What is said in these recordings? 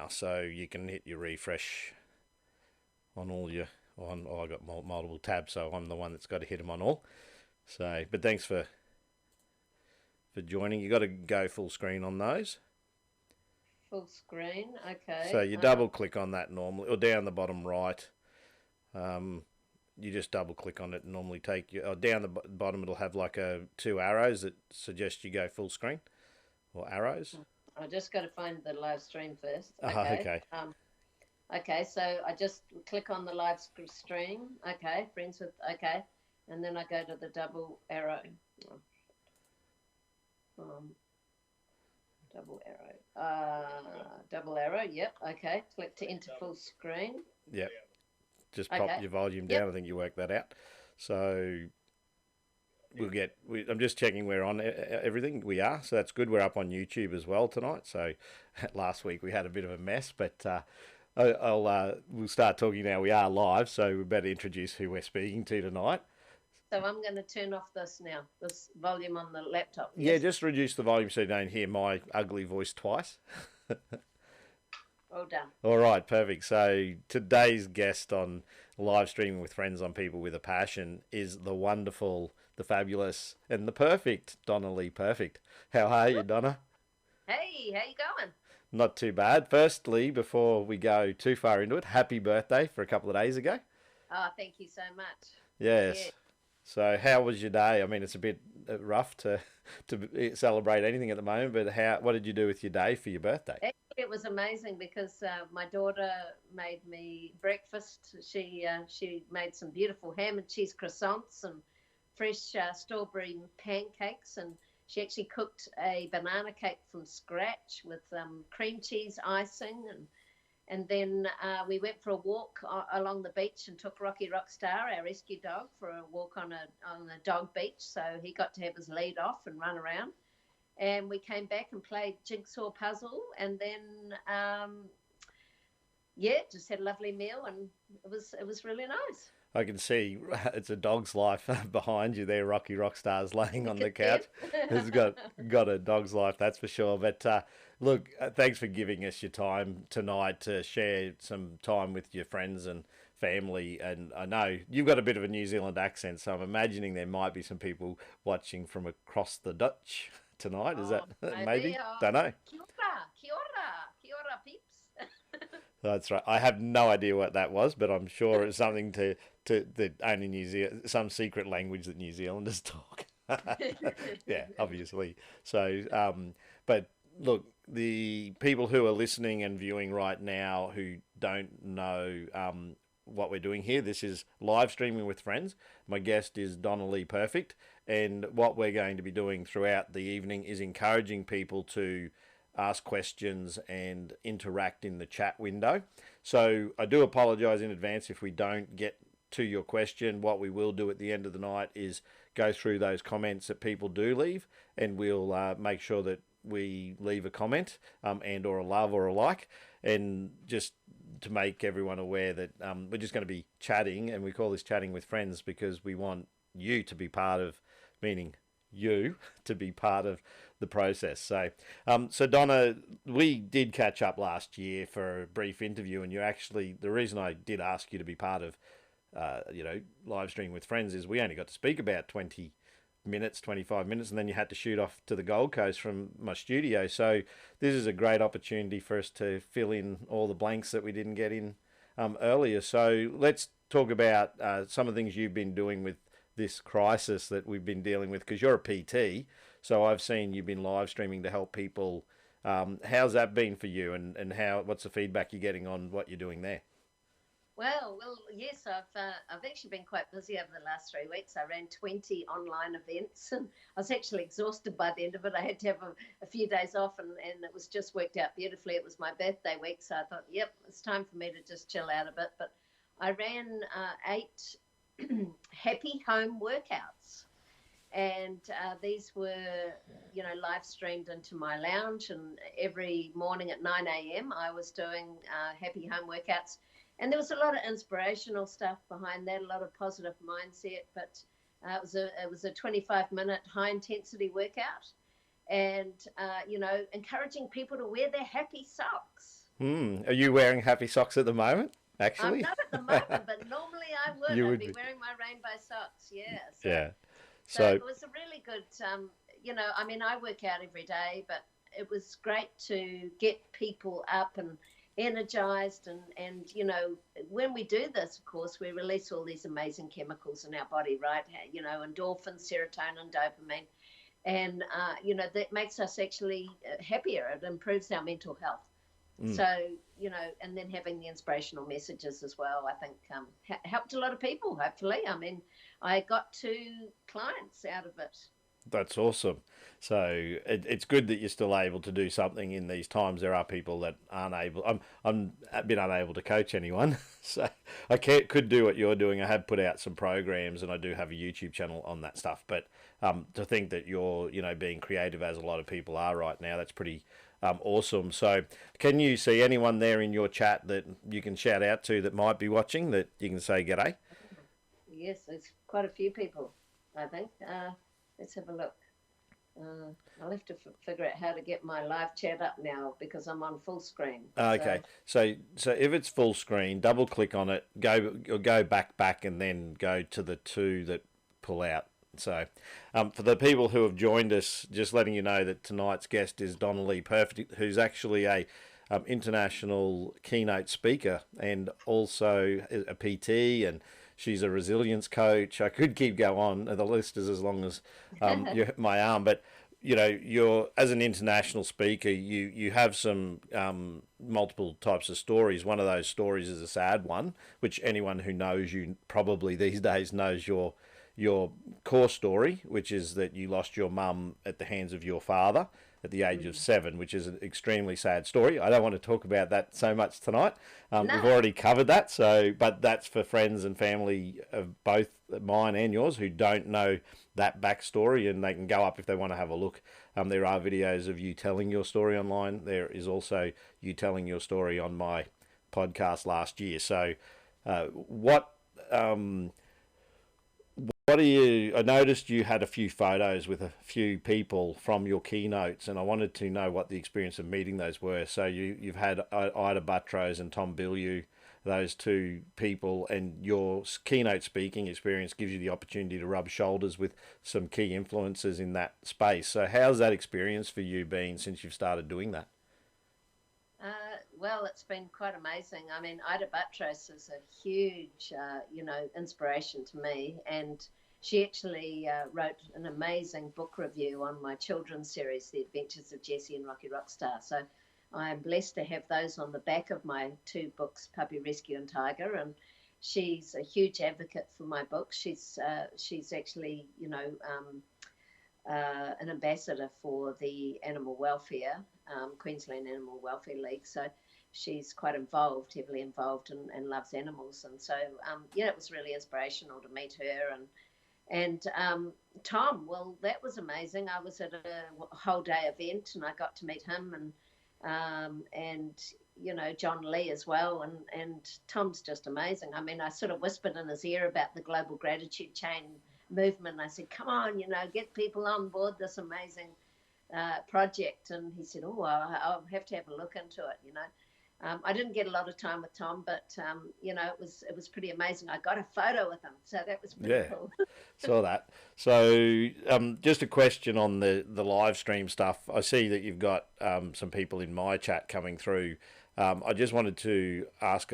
now, so you can hit your refresh on all your I got multiple tabs, so I'm the one that's got to hit them on all. So, but thanks for joining. You got to go full screen on those. Full screen, okay. So you double click on that normally, or down the bottom right. You just double click on it and normally take you, or down the bottom it'll have like two arrows that suggest you go full screen, or arrows. I just got to find the live stream first. Okay. Okay. Okay, so I just click on the live stream. Okay, friends with, okay. And then I go to the double arrow. Double arrow, yep, okay. Click to enter full screen. Yep. Just pop your volume down. Yep. I think you worked that out. So I'm just checking we're on everything. We are, so that's good. We're up on YouTube as well tonight. So last week we had a bit of a mess, but we'll start talking now. We are live, so we better introduce who we're speaking to tonight. So I'm going to turn off this now, this volume on the laptop. Yes? Yeah, just reduce the volume so you don't hear my ugly voice twice. Well done. All right, perfect. So today's guest on Live Streaming with Friends on People with a Passion is the wonderful, the fabulous, and the perfect Donna-Leigh Perfect. How are you, Donna? Hey, how you going? Not too bad. Firstly, before we go too far into it, happy birthday for a couple of days ago. Oh, thank you so much. Yes. Yeah. So how was your day? I mean, it's a bit rough to celebrate anything at the moment, but what did you do with your day for your birthday? Actually, it was amazing because my daughter made me breakfast. She made some beautiful ham and cheese croissants and fresh strawberry pancakes, and she actually cooked a banana cake from scratch with cream cheese icing, and then we went for a walk along the beach and took Rocky Rockstar, our rescue dog, for a walk on a dog beach. So he got to have his lead off and run around. And we came back and played jigsaw puzzle, and then just had a lovely meal, and it was really nice. I can see it's a dog's life behind you there. Rocky Rockstar's laying on the couch. It's got a dog's life, that's for sure. But look, thanks for giving us your time tonight to share some time with your friends and family. And I know you've got a bit of a New Zealand accent, so I'm imagining there might be some people watching from across the Dutch tonight. Is that maybe? Don't know. Kia ora, peeps. That's right. I have no idea what that was, but I'm sure it's something to that only New Zealand, some secret language that New Zealanders talk. Yeah, obviously. So, but look, the people who are listening and viewing right now who don't know what we're doing here, this is Live Streaming with Friends. My guest is Donna-Leigh Perfect, and what we're going to be doing throughout the evening is encouraging people to ask questions and interact in the chat window. So I do apologise in advance if we don't get to your question. What we will do at the end of the night is go through those comments that people do leave, and we'll make sure that we leave a comment and or a love or a like, and just to make everyone aware that we're just going to be chatting, and we call this Chatting with Friends because we want you to be part of, meaning you to be part of the process. So so Donna, we did catch up last year for a brief interview, and you actually, the reason I did ask you to be part of Live Streaming with Friends is we only got to speak about 20 minutes, 25 minutes, and then you had to shoot off to the Gold Coast from my studio. So this is a great opportunity for us to fill in all the blanks that we didn't get in earlier. So let's talk about some of the things you've been doing with this crisis that we've been dealing with, because you're a PT, so I've seen you've been live streaming to help people. How's that been for you, and what's the feedback you're getting on what you're doing there? Well, yes, I've actually been quite busy over the last 3 weeks. I ran 20 online events, and I was actually exhausted by the end of it. I had to have a few days off, and it was just worked out beautifully. It was my birthday week, so I thought, yep, it's time for me to just chill out a bit. But I ran 8 happy home workouts, and these were live streamed into my lounge, and every morning at 9 a.m. I was doing happy home workouts, and there was a lot of inspirational stuff behind that, a lot of positive mindset, but it was a 25-minute high intensity workout, and encouraging people to wear their happy socks. Are you wearing happy socks at the moment, I'm actually? not at the moment, but normally I would. You I'd would be be. wearing my rainbow socks. Yeah. Yeah. So So it was a really good, I mean, I work out every day, but it was great to get people up and energized. And when we do this, of course, we release all these amazing chemicals in our body, right? Endorphins, serotonin, dopamine. And, that makes us actually happier. It improves our mental health. mm, So, and then having the inspirational messages as well, I think helped a lot of people, hopefully. I mean, I got 2 clients out of it. that's awesome. So it's good that you're still able to do something in these times. There are people that aren't able. I'm a bit unable to coach anyone, so I could do what you're doing. I have put out some programs, and I do have a YouTube channel on that stuff. But to think that you're being creative as a lot of people are right now, that's pretty awesome. So can you see anyone there in your chat that you can shout out to that might be watching that you can say g'day? Yes, there's quite a few people, I think. Let's have a look. I'll have to figure out how to get my live chat up now because I'm on full screen. Okay, so if it's full screen, double click on it, go back, and then go to the two that pull out. So, for the people who have joined us, just letting you know that tonight's guest is Donna-Leigh Perfect, who's actually a international keynote speaker and also a PT, and she's a resilience coach. I could keep go on. The list is as long as my arm, but you're as an international speaker, you have some multiple types of stories. One of those stories is a sad one, which anyone who knows you probably these days knows your core story, which is that you lost your mum at the hands of your father at the age of 7, which is an extremely sad story. I don't want to talk about that so much tonight. No. We've already covered that, but that's for friends and family of both mine and yours who don't know that backstory, and they can go up if they want to have a look. There are videos of you telling your story online. There is also you telling your story on my podcast last year. So, what do you? I noticed you had a few photos with a few people from your keynotes, and I wanted to know what the experience of meeting those were. So you've had Ida Buttrose and Tom Bilyeu, those 2 people, and your keynote speaking experience gives you the opportunity to rub shoulders with some key influencers in that space. So how's that experience for you been since you've started doing that? Well, it's been quite amazing. I mean, Ida Buttrose is a huge, inspiration to me. And she actually wrote an amazing book review on my children's series, The Adventures of Jessie and Rocky Rockstar. So I'm blessed to have those on the back of my 2 books, Puppy Rescue and Tiger. And she's a huge advocate for my book. She's actually, an ambassador for the animal welfare, Queensland Animal Welfare League. So she's quite involved, heavily involved, and loves animals. And so, it was really inspirational to meet her. And Tom, well, that was amazing. I was at a whole day event, and I got to meet him, and John Lee as well. And Tom's just amazing. I mean, I sort of whispered in his ear about the global gratitude chain movement. I said, come on, get people on board this amazing project. And he said, oh, I'll have to have a look into it. I didn't get a lot of time with Tom, but it was pretty amazing. I got a photo with him, so that was pretty cool. Saw that. So just a question on the live stream stuff. I see that you've got some people in my chat coming through. I just wanted to ask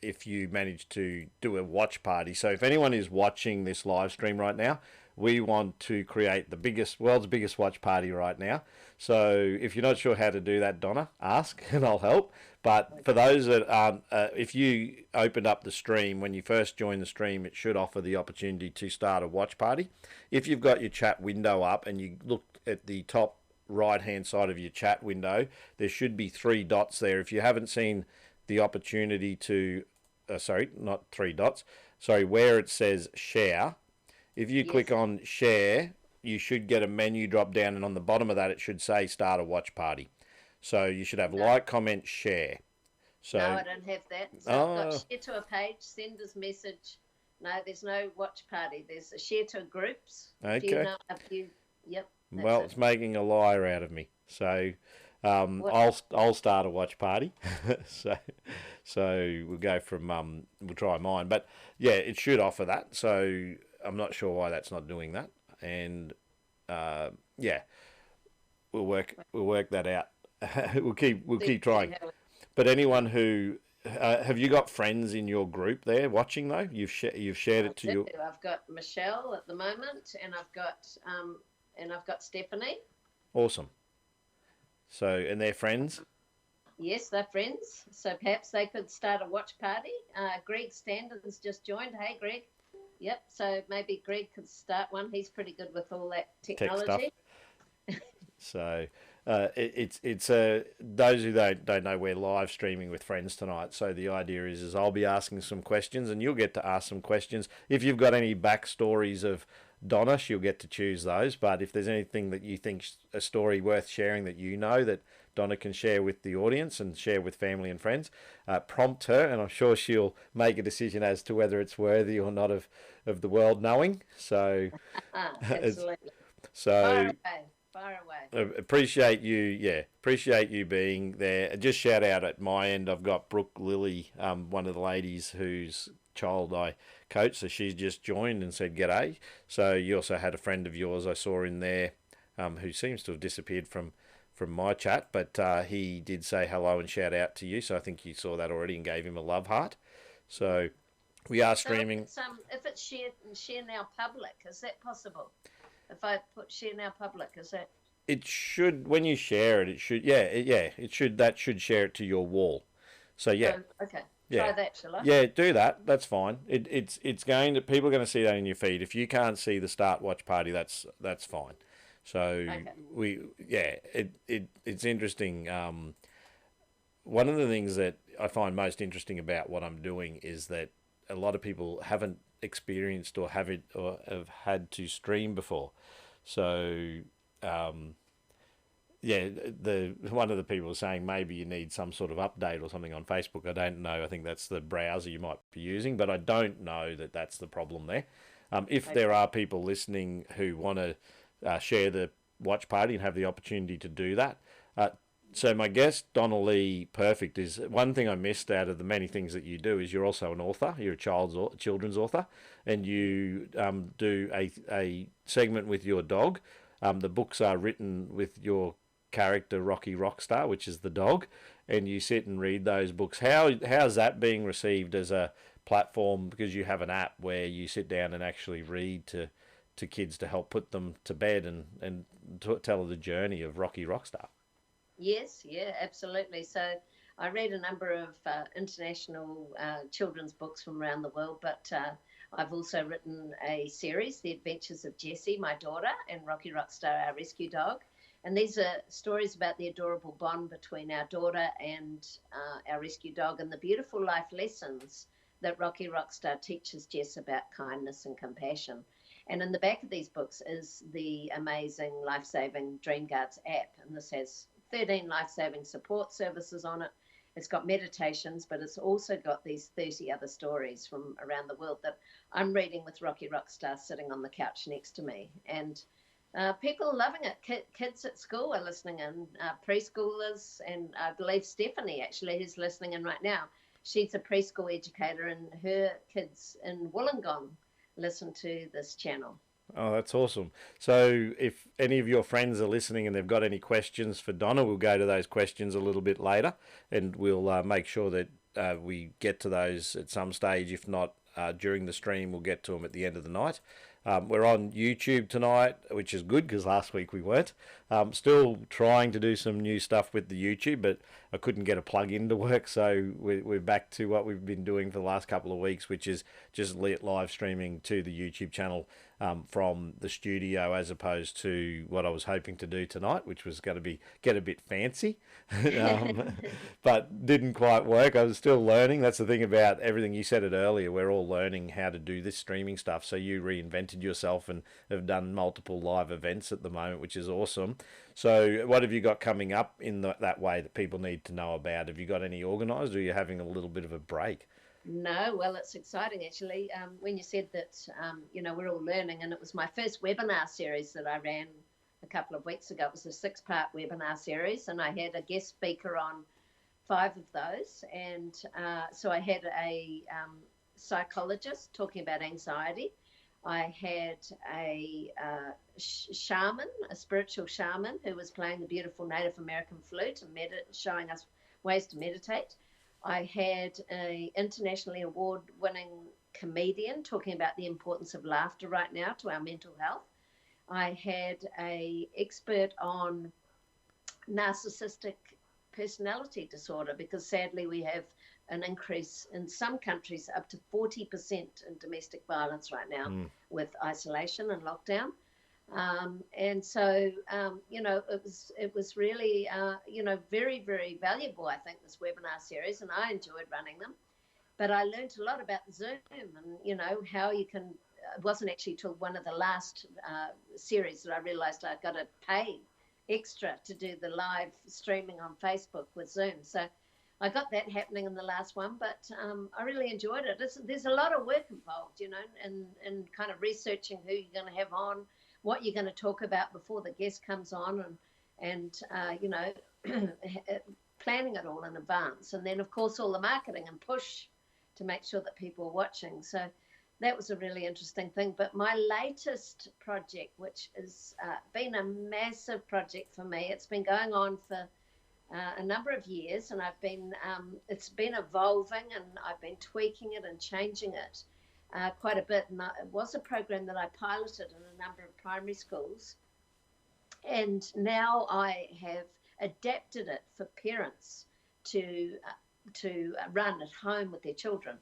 if you managed to do a watch party. So if anyone is watching this live stream right now, we want to create the world's biggest watch party right now. So if you're not sure how to do that, Donna, ask and I'll help. But for those that aren't, if you opened up the stream, when you first join the stream, it should offer the opportunity to start a watch party. If you've got your chat window up and you look at the top right hand side of your chat window, there should be 3 dots there. If you haven't seen the opportunity to, not 3 dots, where it says share, if you click on share, you should get a menu drop down, and on the bottom of that it should say start a watch party. So you should have like, comment, share. So no, I don't have that. So I've got share to a page, sender's message. No, there's no watch party. There's a share to groups. Okay. Yep. Well, it's making a liar out of me. So What? I'll start a watch party, so we'll go from we'll try mine, but yeah, it should offer that. So I'm not sure why that's not doing that, and yeah, we'll work that out. We'll keep See trying. how it, But anyone who have you got friends in your group there watching though? You've shared I it to do. your I've got Michelle at the moment, and I've got Stephanie. awesome. So and they're friends. Yes, they're friends. So perhaps they could start a watch party. Greg Standon's just joined. Hey, Greg. Yep. So maybe Greg could start one. He's pretty good with all that Tech stuff. technology. So it's those who don't know, we're live streaming with friends tonight. So the idea is I'll be asking some questions and you'll get to ask some questions. If you've got any backstories of Donna, she'll get to choose those. But if there's anything that you think a story worth sharing that you know that Donna can share with the audience and share with family and friends, prompt her, and I'm sure she'll make a decision as to whether it's worthy or not of the world knowing. So, Absolutely. Far so away. Far away. appreciate you, yeah, appreciate you being there. Just shout out at my end, I've got Brooke Lilly, one of the ladies whose child I coach, so she's just joined and said g'day. So you also had a friend of yours I saw in there, who seems to have disappeared from my chat, but he did say hello and shout out to you. So I think you saw that already and gave him a love heart. So we are So streaming. if it's share now public, is that possible? If I put share now public, is that It should when you share it. It should it should that should share it to your wall. So yeah, oh, okay? yeah, Try that, shall I? yeah. Do that. That's fine. It's going to people are going to see that in your feed. If you can't see the start watch party, that's fine. So Okay. it's interesting. One of the things that I find most interesting about what I'm doing is that a lot of people haven't experienced or have had to stream before. So um, yeah, the one of the people was saying maybe you need some sort of update or something on Facebook. I don't know. I think that's the browser you might be using, but I don't know that that's the problem there. If there Okay. are people listening who want to share the watch party and have the opportunity to do that, so my guest Donna-Leigh Perfect is one thing I missed out of the many things that you do is you're also an author. You're a children's author, and you do a segment with your dog. The books are written with your character Rocky Rockstar, which is the dog, and you sit and read those books. How's that being received as a platform? Because you have an app where you sit down and actually read to kids to help put them to bed and tell the journey of Rocky Rockstar. Yes, yeah, absolutely. So I read a number of international children's books from around the world, but I've also written a series, The Adventures of Jessie, my daughter, and Rocky Rockstar, our rescue dog. And these are stories about the adorable bond between our daughter and our rescue dog and the beautiful life lessons that Rocky Rockstar teaches Jess about kindness and compassion. And in the back of these books is the amazing life-saving Dream Guards app. And this has 13 life-saving support services on it. It's got meditations, but it's also got these 30 other stories from around the world that I'm reading with Rocky Rockstar sitting on the couch next to me. And people are loving it. Kids at school are listening in, preschoolers, and I believe Stephanie actually who's listening in right now. She's a preschool educator, and her kids in Wollongong listen to this channel. Oh, that's awesome. So, if any of your friends are listening and they've got any questions for Donna, we'll go to those questions a little bit later and we'll make sure that we get to those at some stage. If not during the stream, we'll get to them at the end of the night. We're on YouTube tonight, which is good because last week we weren't. Still trying to do some new stuff with the YouTube, but I couldn't get a plug in to work, so we're back to what we've been doing for the last couple of weeks, which is just live streaming to the YouTube channel from the studio, as opposed to what I was hoping to do tonight, which was going to get a bit fancy, but didn't quite work. I was still learning. That's the thing about everything. You said it earlier. We're all learning how to do this streaming stuff. So you reinvented yourself and have done multiple live events at the moment, which is awesome. So what have you got coming up in that way that people need to know about? Have you got any organised, or are you having a little bit of a break? No, well, it's exciting actually. When you said that, we're all learning, and it was my first webinar series that I ran a couple of weeks ago. It was a 6-part webinar series, and I had a guest speaker on 5 of those. And so I had a psychologist talking about anxiety. I had a shaman, a spiritual shaman, who was playing the beautiful Native American flute and showing us ways to meditate. I had an internationally award-winning comedian talking about the importance of laughter right now to our mental health. I had an expert on narcissistic personality disorder, because sadly we have an increase in some countries up to 40% in domestic violence right now with isolation and lockdown. And so, it was really, very, very valuable, I think, this webinar series, and I enjoyed running them. But I learned a lot about Zoom and, how you can, it wasn't actually till one of the last series that I realized I got to pay extra to do the live streaming on Facebook with Zoom. So I got that happening in the last one, but I really enjoyed it. There's a lot of work involved, in kind of researching who you're going to have on, what you're going to talk about before the guest comes on, and planning it all in advance. And then, of course, all the marketing and push to make sure that people are watching. So that was a really interesting thing. But my latest project, which has been a massive project for me, it's been going on for a number of years, and it's been evolving, and I've been tweaking it and changing it quite a bit. And it was a program that I piloted in a number of primary schools, and now I have adapted it for parents to run at home with their children.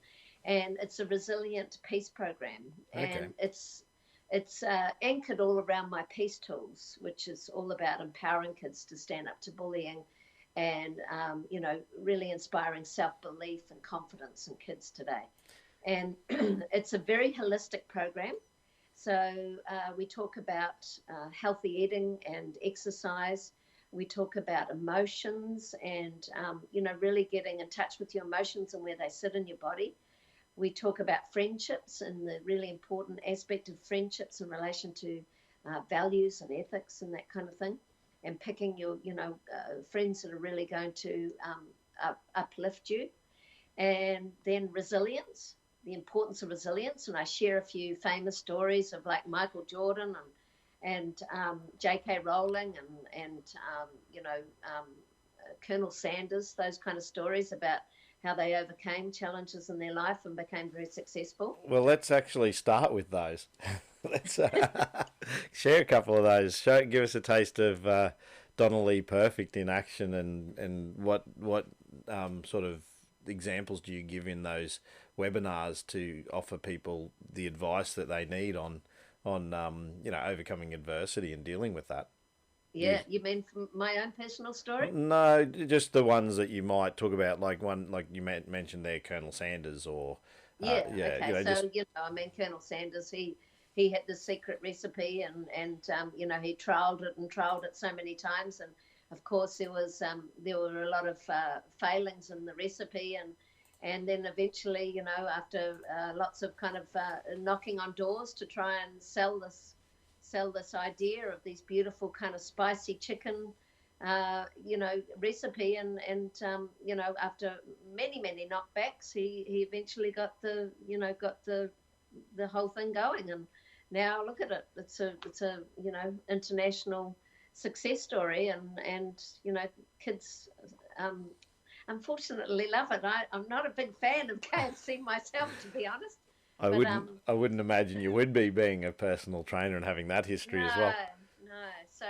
And it's a resilient peace program, and it's anchored all around my peace tools, which is all about empowering kids to stand up to bullying, and really inspiring self-belief and confidence in kids today. And it's a very holistic program. So we talk about healthy eating and exercise. We talk about emotions and really getting in touch with your emotions and where they sit in your body. We talk about friendships and the really important aspect of friendships in relation to values and ethics and that kind of thing, and picking your, friends that are really going to uplift you. And then resilience, the importance of resilience. And I share a few famous stories of like Michael Jordan and J.K. Rowling and Colonel Sanders, those kind of stories about how they overcame challenges in their life and became very successful. Well, let's actually start with those. Let's share a couple of those. Give us a taste of Donna-Leigh Perfect in action, and what sort of examples do you give in those webinars to offer people the advice that they need on overcoming adversity and dealing with that? Yeah, you mean from my own personal story? No, just the ones that you might talk about, like you mentioned there, Colonel Sanders, or okay. Colonel Sanders, he had the secret recipe, and he trialed it so many times, and of course there were a lot of failings in the recipe, and then eventually, after lots of kind of knocking on doors to try and sell this idea of these beautiful kind of spicy chicken, recipe, and after many knockbacks, he eventually got the whole thing going, and now look at it. It's a international success story, and kids unfortunately love it. I'm not a big fan of KFC myself, to be honest. I wouldn't imagine you would be, being a personal trainer and having that history as well. No. So,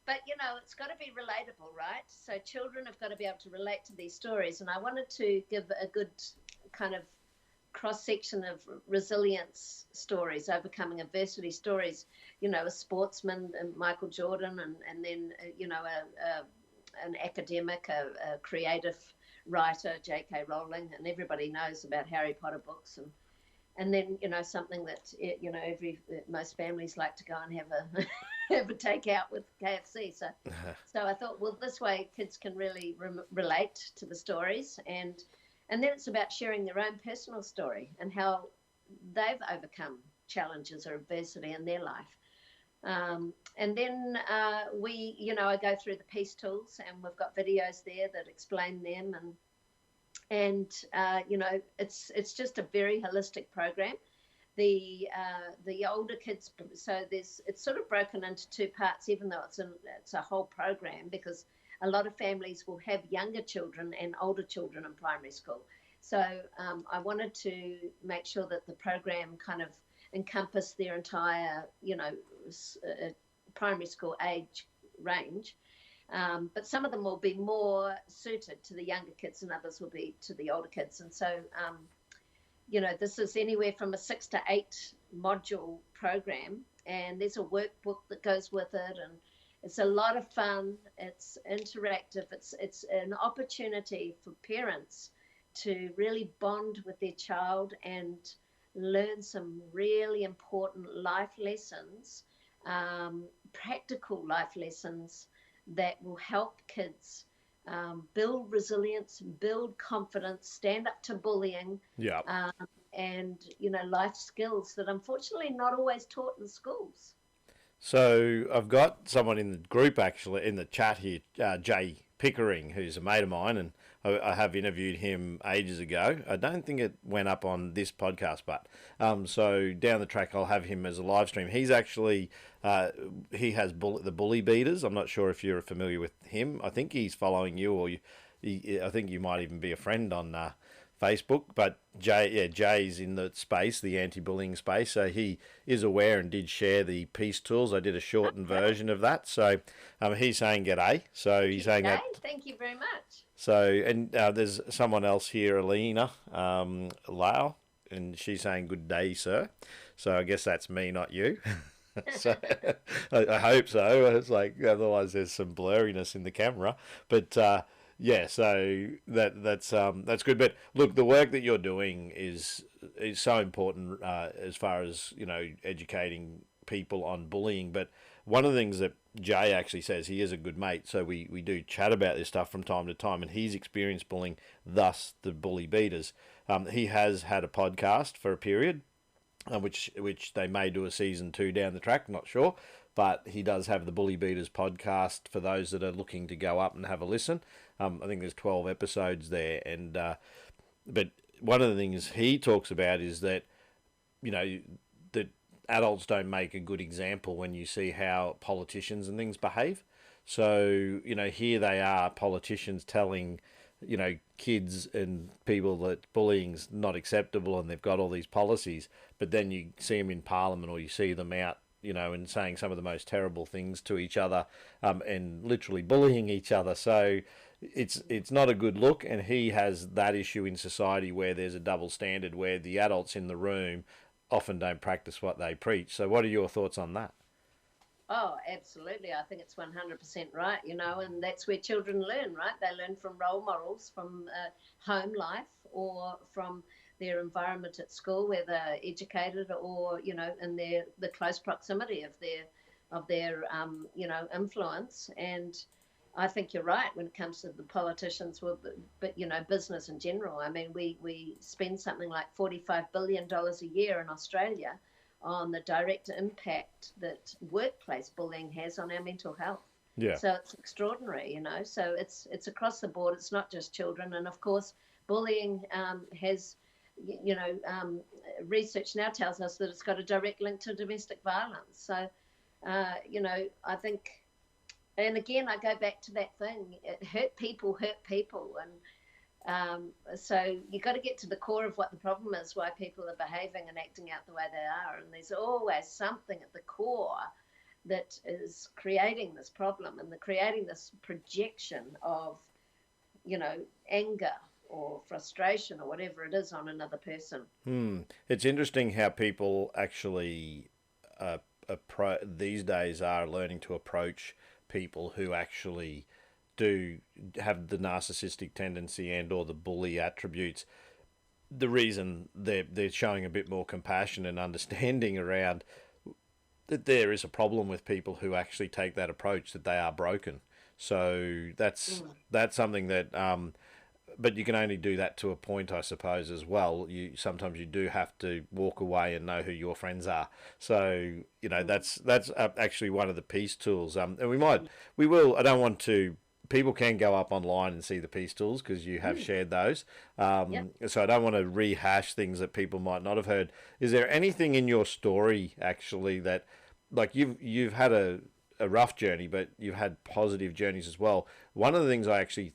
but it's got to be relatable, right? So children have got to be able to relate to these stories. And I wanted to give a good kind of cross-section of resilience stories, overcoming adversity stories, a sportsman, Michael Jordan, and then, an academic, a creative writer, J.K. Rowling, and everybody knows about Harry Potter books, and then something that most families like to go and have a takeout with KFC. So I thought, well, this way kids can really relate to the stories, and then it's about sharing their own personal story and how they've overcome challenges or adversity in their life. And then I go through the peace tools, and we've got videos there that explain them, and it's just a very holistic program. The older kids, so it's sort of broken into two parts, even though it's a whole program, because a lot of families will have younger children and older children in primary school. So I wanted to make sure that the program kind of encompassed their entire, primary school age range. But some of them will be more suited to the younger kids, and others will be to the older kids. And so, this is anywhere from a 6 to 8 module program, and there's a workbook that goes with it, and it's a lot of fun. It's interactive. It's an opportunity for parents to really bond with their child and learn some really important life lessons, practical life lessons that will help kids build resilience, build confidence, stand up to bullying, and life skills that unfortunately not always taught in schools. So I've got someone in the group, actually, in the chat here, Jay Pickering, who's a mate of mine, and I have interviewed him ages ago. I don't think it went up on this podcast, but so down the track I'll have him as a live stream. He's actually, he has the Bully Beaters. I'm not sure if you're familiar with him. I think he's following you, or I think you might even be a friend on Facebook. But Jay's in the space, the anti-bullying space, so he is aware and did share the peace tools. I did a shortened version of that. So he's saying g'day. So he's saying that. Thank you very much. So, and there's someone else here, Alina Lau, and she's saying good day, sir. So I guess that's me, not you. So I hope so. It's like, otherwise there's some blurriness in the camera. But yeah, so that's good. But look, the work that you're doing is so important as far as educating people on bullying. But one of the things that Jay actually says, he is a good mate, so we do chat about this stuff from time to time, and he's experienced bullying, thus the Bully Beaters. He has had a podcast for a period, which they may do a season 2 down the track, not sure, but he does have the Bully Beaters podcast for those that are looking to go up and have a listen. I think there's 12 episodes there, and but one of the things he talks about is that that adults don't make a good example when you see how politicians and things behave. So here they are, politicians telling kids and people that bullying's not acceptable, and they've got all these policies, but then you see them in Parliament, or you see them out and saying some of the most terrible things to each other, and literally bullying each other. So it's not a good look, and he has that issue in society where there's a double standard, where the adults in the room often don't practice what they preach. So what are your thoughts on that? Oh, absolutely. I think it's 100% right, and that's where children learn, right? They learn from role models, from home life, or from their environment at school where they're educated, or, in the close proximity of their influence. And I think you're right when it comes to the politicians, but business in general. I mean, we spend something like $45 billion a year in Australia on the direct impact that workplace bullying has on our mental health. Yeah. So it's extraordinary, So it's across the board. It's not just children, and of course, bullying has, research now tells us that it's got a direct link to domestic violence. So, I think. And again, I go back to that thing. Hurt people, and so you got to get to the core of what the problem is, why people are behaving and acting out the way they are. And there's always something at the core that is creating this problem, and creating this projection of, anger or frustration or whatever it is on another person. It's interesting how people actually these days are learning to approach people who actually do have the narcissistic tendency and or the bully attributes. The reason they're showing a bit more compassion and understanding around that there is a problem with people who actually take that approach, that they are broken. So that's something that but you can only do that to a point, I suppose, as well. Sometimes you do have to walk away and know who your friends are. So that's actually one of the peace tools. And we will. I don't want to. People can go up online and see the peace tools because you have shared those. So I don't want to rehash things that people might not have heard. Is there anything in your story actually that, like, you've had a rough journey, but you've had positive journeys as well? One of the things I actually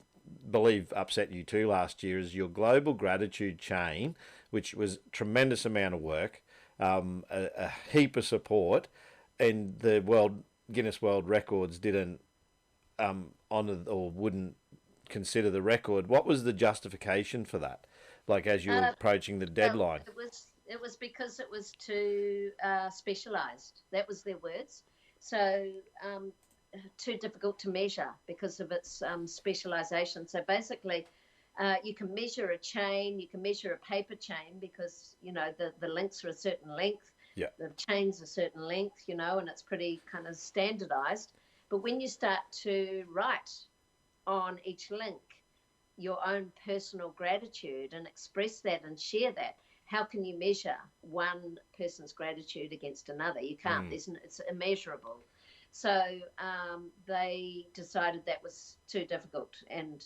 believe upset you too last year is your global gratitude chain, which was tremendous amount of work, a heap of support, and the Guinness World Records didn't honour or wouldn't consider the record. What was the justification for that? Like, as you were approaching the deadline? It was because it was too specialised. That was their words. So too difficult to measure because of its specialisation. So basically, you can measure a chain, you can measure a paper chain because, the links are a certain length, the chain's a certain length, and it's pretty kind of standardised. But when you start to write on each link your own personal gratitude and express that and share that, how can you measure one person's gratitude against another? You can't. It's immeasurable. So they decided that was too difficult and,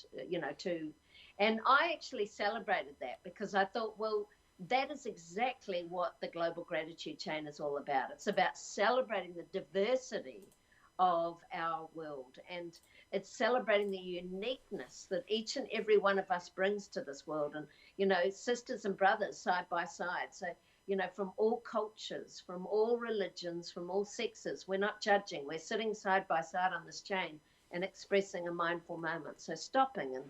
and I actually celebrated that because I thought, well, that is exactly what the Global Gratitude Chain is all about. It's about celebrating the diversity of our world, and it's celebrating the uniqueness that each and every one of us brings to this world, and sisters and brothers side by side. So from all cultures, from all religions, from all sexes, we're not judging, we're sitting side by side on this chain and expressing a mindful moment. So stopping and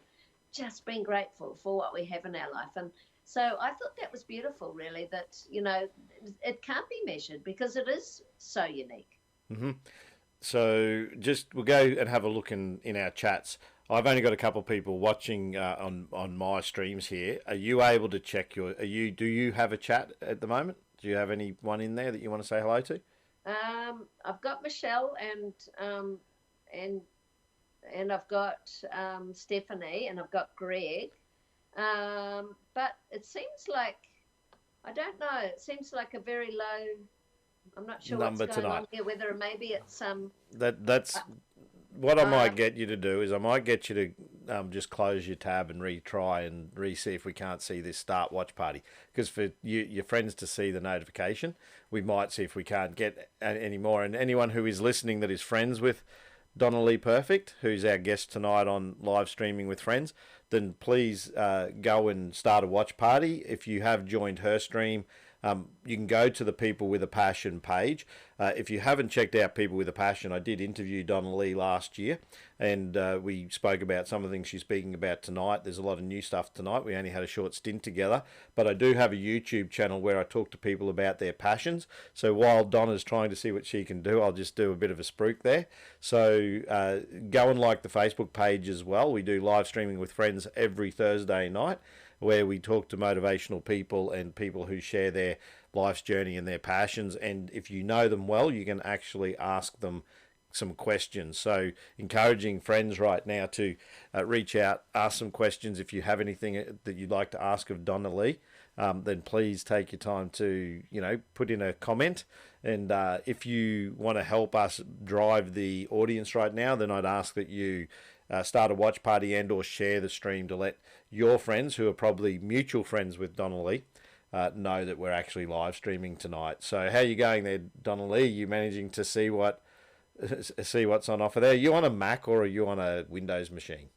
just being grateful for what we have in our life. And so I thought that was beautiful, really, that it can't be measured because it is so unique. So we'll go and have a look in our chats. I've only got a couple of people watching on my streams here. Are you able to check do you have a chat at the moment? Do you have anyone in there that you want to say hello to? I've got Michelle and I've got Stephanie and I've got Greg. But it seems like, I don't know, it seems like a very low, I'm not sure number what's going tonight. on here, whether maybe it's that's what I might get you to do is I might get you to just close your tab and retry and see if we can't see this start watch party, because for your friends to see the notification, we might see if we can't get any more. And anyone who is listening that is friends with Donna-Leigh Perfect, who's our guest tonight on Live Streaming with Friends, then please go and start a watch party. If you have joined her stream, you can go to the People with a Passion page. If you haven't checked out People with a Passion, I did interview Donna-Leigh last year, and we spoke about some of the things she's speaking about tonight. There's a lot of new stuff tonight. We only had a short stint together, but I do have a YouTube channel where I talk to people about their passions. So while Donna's trying to see what she can do, I'll just do a bit of a spruik there. So go and like the Facebook page as well. We do live streaming with friends every Thursday night, where we talk to motivational people and people who share their life's journey and their passions. And if you know them well, you can actually ask them some questions. So encouraging friends right now to reach out, ask some questions. If you have anything that you'd like to ask of Donna-Leigh, then please take your time to, put in a comment. And if you want to help us drive the audience right now, then I'd ask that you start a watch party and or share the stream to let your friends, who are probably mutual friends with Donna-Leigh, know that we're actually live streaming tonight. So how are you going there, Donna-Leigh? Are you managing to see what's on offer there? Are you on a Mac or are you on a Windows machine?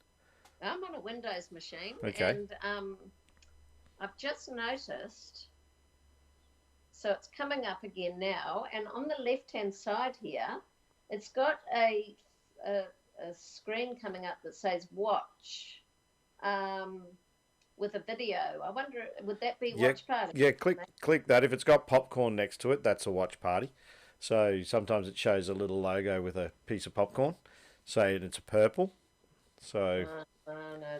I'm on a Windows machine. Okay. And I've just noticed, so it's coming up again now, and on the left-hand side here, it's got a screen coming up that says watch with a video. I wonder, would that be watch party? Yeah, click that. If it's got popcorn next to it, that's a watch party. So sometimes it shows a little logo with a piece of popcorn. Say it's a purple. So no,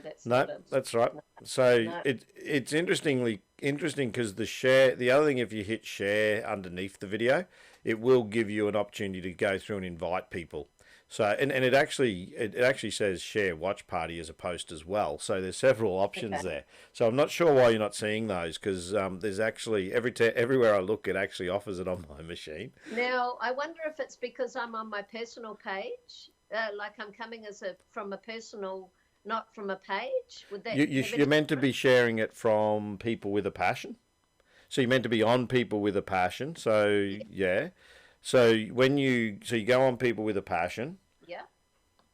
that's no, not it. that's right. So No. It's interesting because the other thing, if you hit share underneath the video, it will give you an opportunity to go through and invite people. So and it actually says share watch party as a post as well. So there's several options there. So I'm not sure why you're not seeing those, because there's actually everywhere I look, it actually offers it on my machine. Now, I wonder if it's because I'm on my personal page, like I'm coming from a personal, not from a page. Would that You're meant to be sharing it from people with a passion. So you're meant to be on people with a passion. So yeah. So you go on people with a passion. Yeah.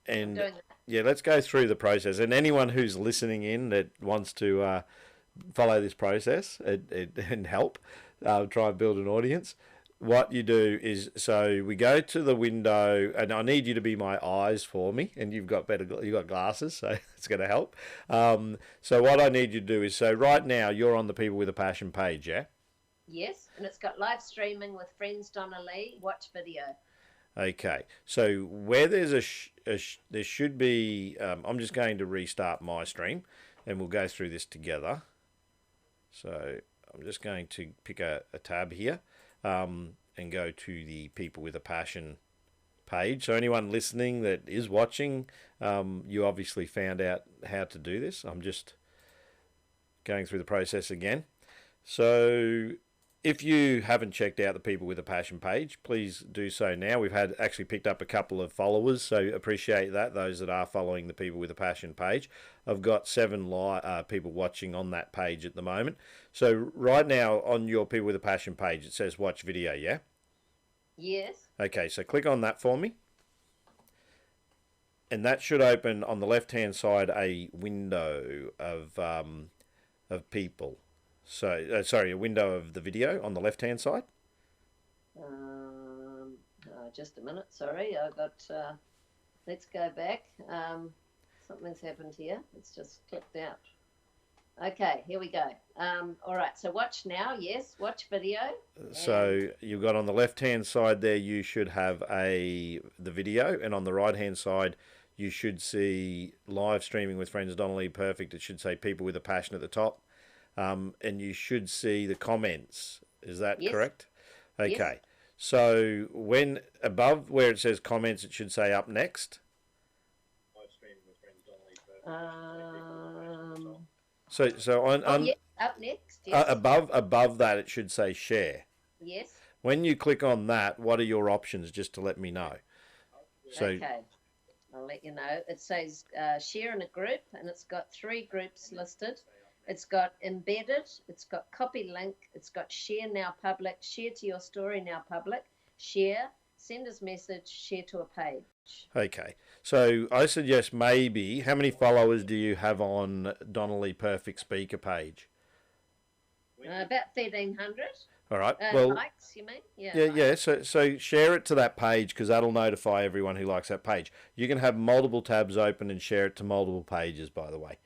And yeah, let's go through the process. And anyone who's listening in that wants to follow this process and help try and build an audience, what you do is, so we go to the window, and I need you to be my eyes for me, and you've got glasses, so it's going to help. So what I need you to do is, so right now you're on the People with a Passion page, yeah? Yes, and it's got live streaming with friends Donna-Leigh, watch video. Okay, so where there's there should be, I'm just going to restart my stream, and we'll go through this together. So I'm just going to pick a tab here. And go to the People with a Passion page. So anyone listening that is watching, you obviously found out how to do this. I'm just going through the process again. So if you haven't checked out the People with a Passion page, please do so now. We've actually picked up a couple of followers, so appreciate that, those that are following the People with a Passion page. I've got 7 people watching on that page at the moment. So right now on your People with a Passion page, it says watch video, yeah? Yes. Okay, so click on that for me. And that should open on the left-hand side a window of people. So, sorry, a window of the video on the left-hand side. Just a minute, sorry. I got, let's go back. Something's happened here. It's just clicked out. Okay, here we go. All right, so watch now, yes, watch video. So you've got on the left-hand side there, you should have the video, and on the right-hand side, you should see live streaming with friends Donna-Leigh Perfect. It should say People with a Passion at the top. And you should see the comments. Is that correct? Okay. Yes. So when above where it says comments, it should say up next. So on yeah, up next. Yes. Above that, it should say share. Yes. When you click on that, what are your options? Just to let me know. So, okay. I'll let you know. It says share in a group, and it's got 3 groups listed. It's got embedded, it's got copy link, it's got share now public, share to your story now public, share, send as message, share to a page. Okay, so I suggest maybe, how many followers do you have on Donna-Leigh Perfect speaker page? About 1,300. All right. Likes, you mean? Yeah. So share it to that page, because that'll notify everyone who likes that page. You can have multiple tabs open and share it to multiple pages, by the way.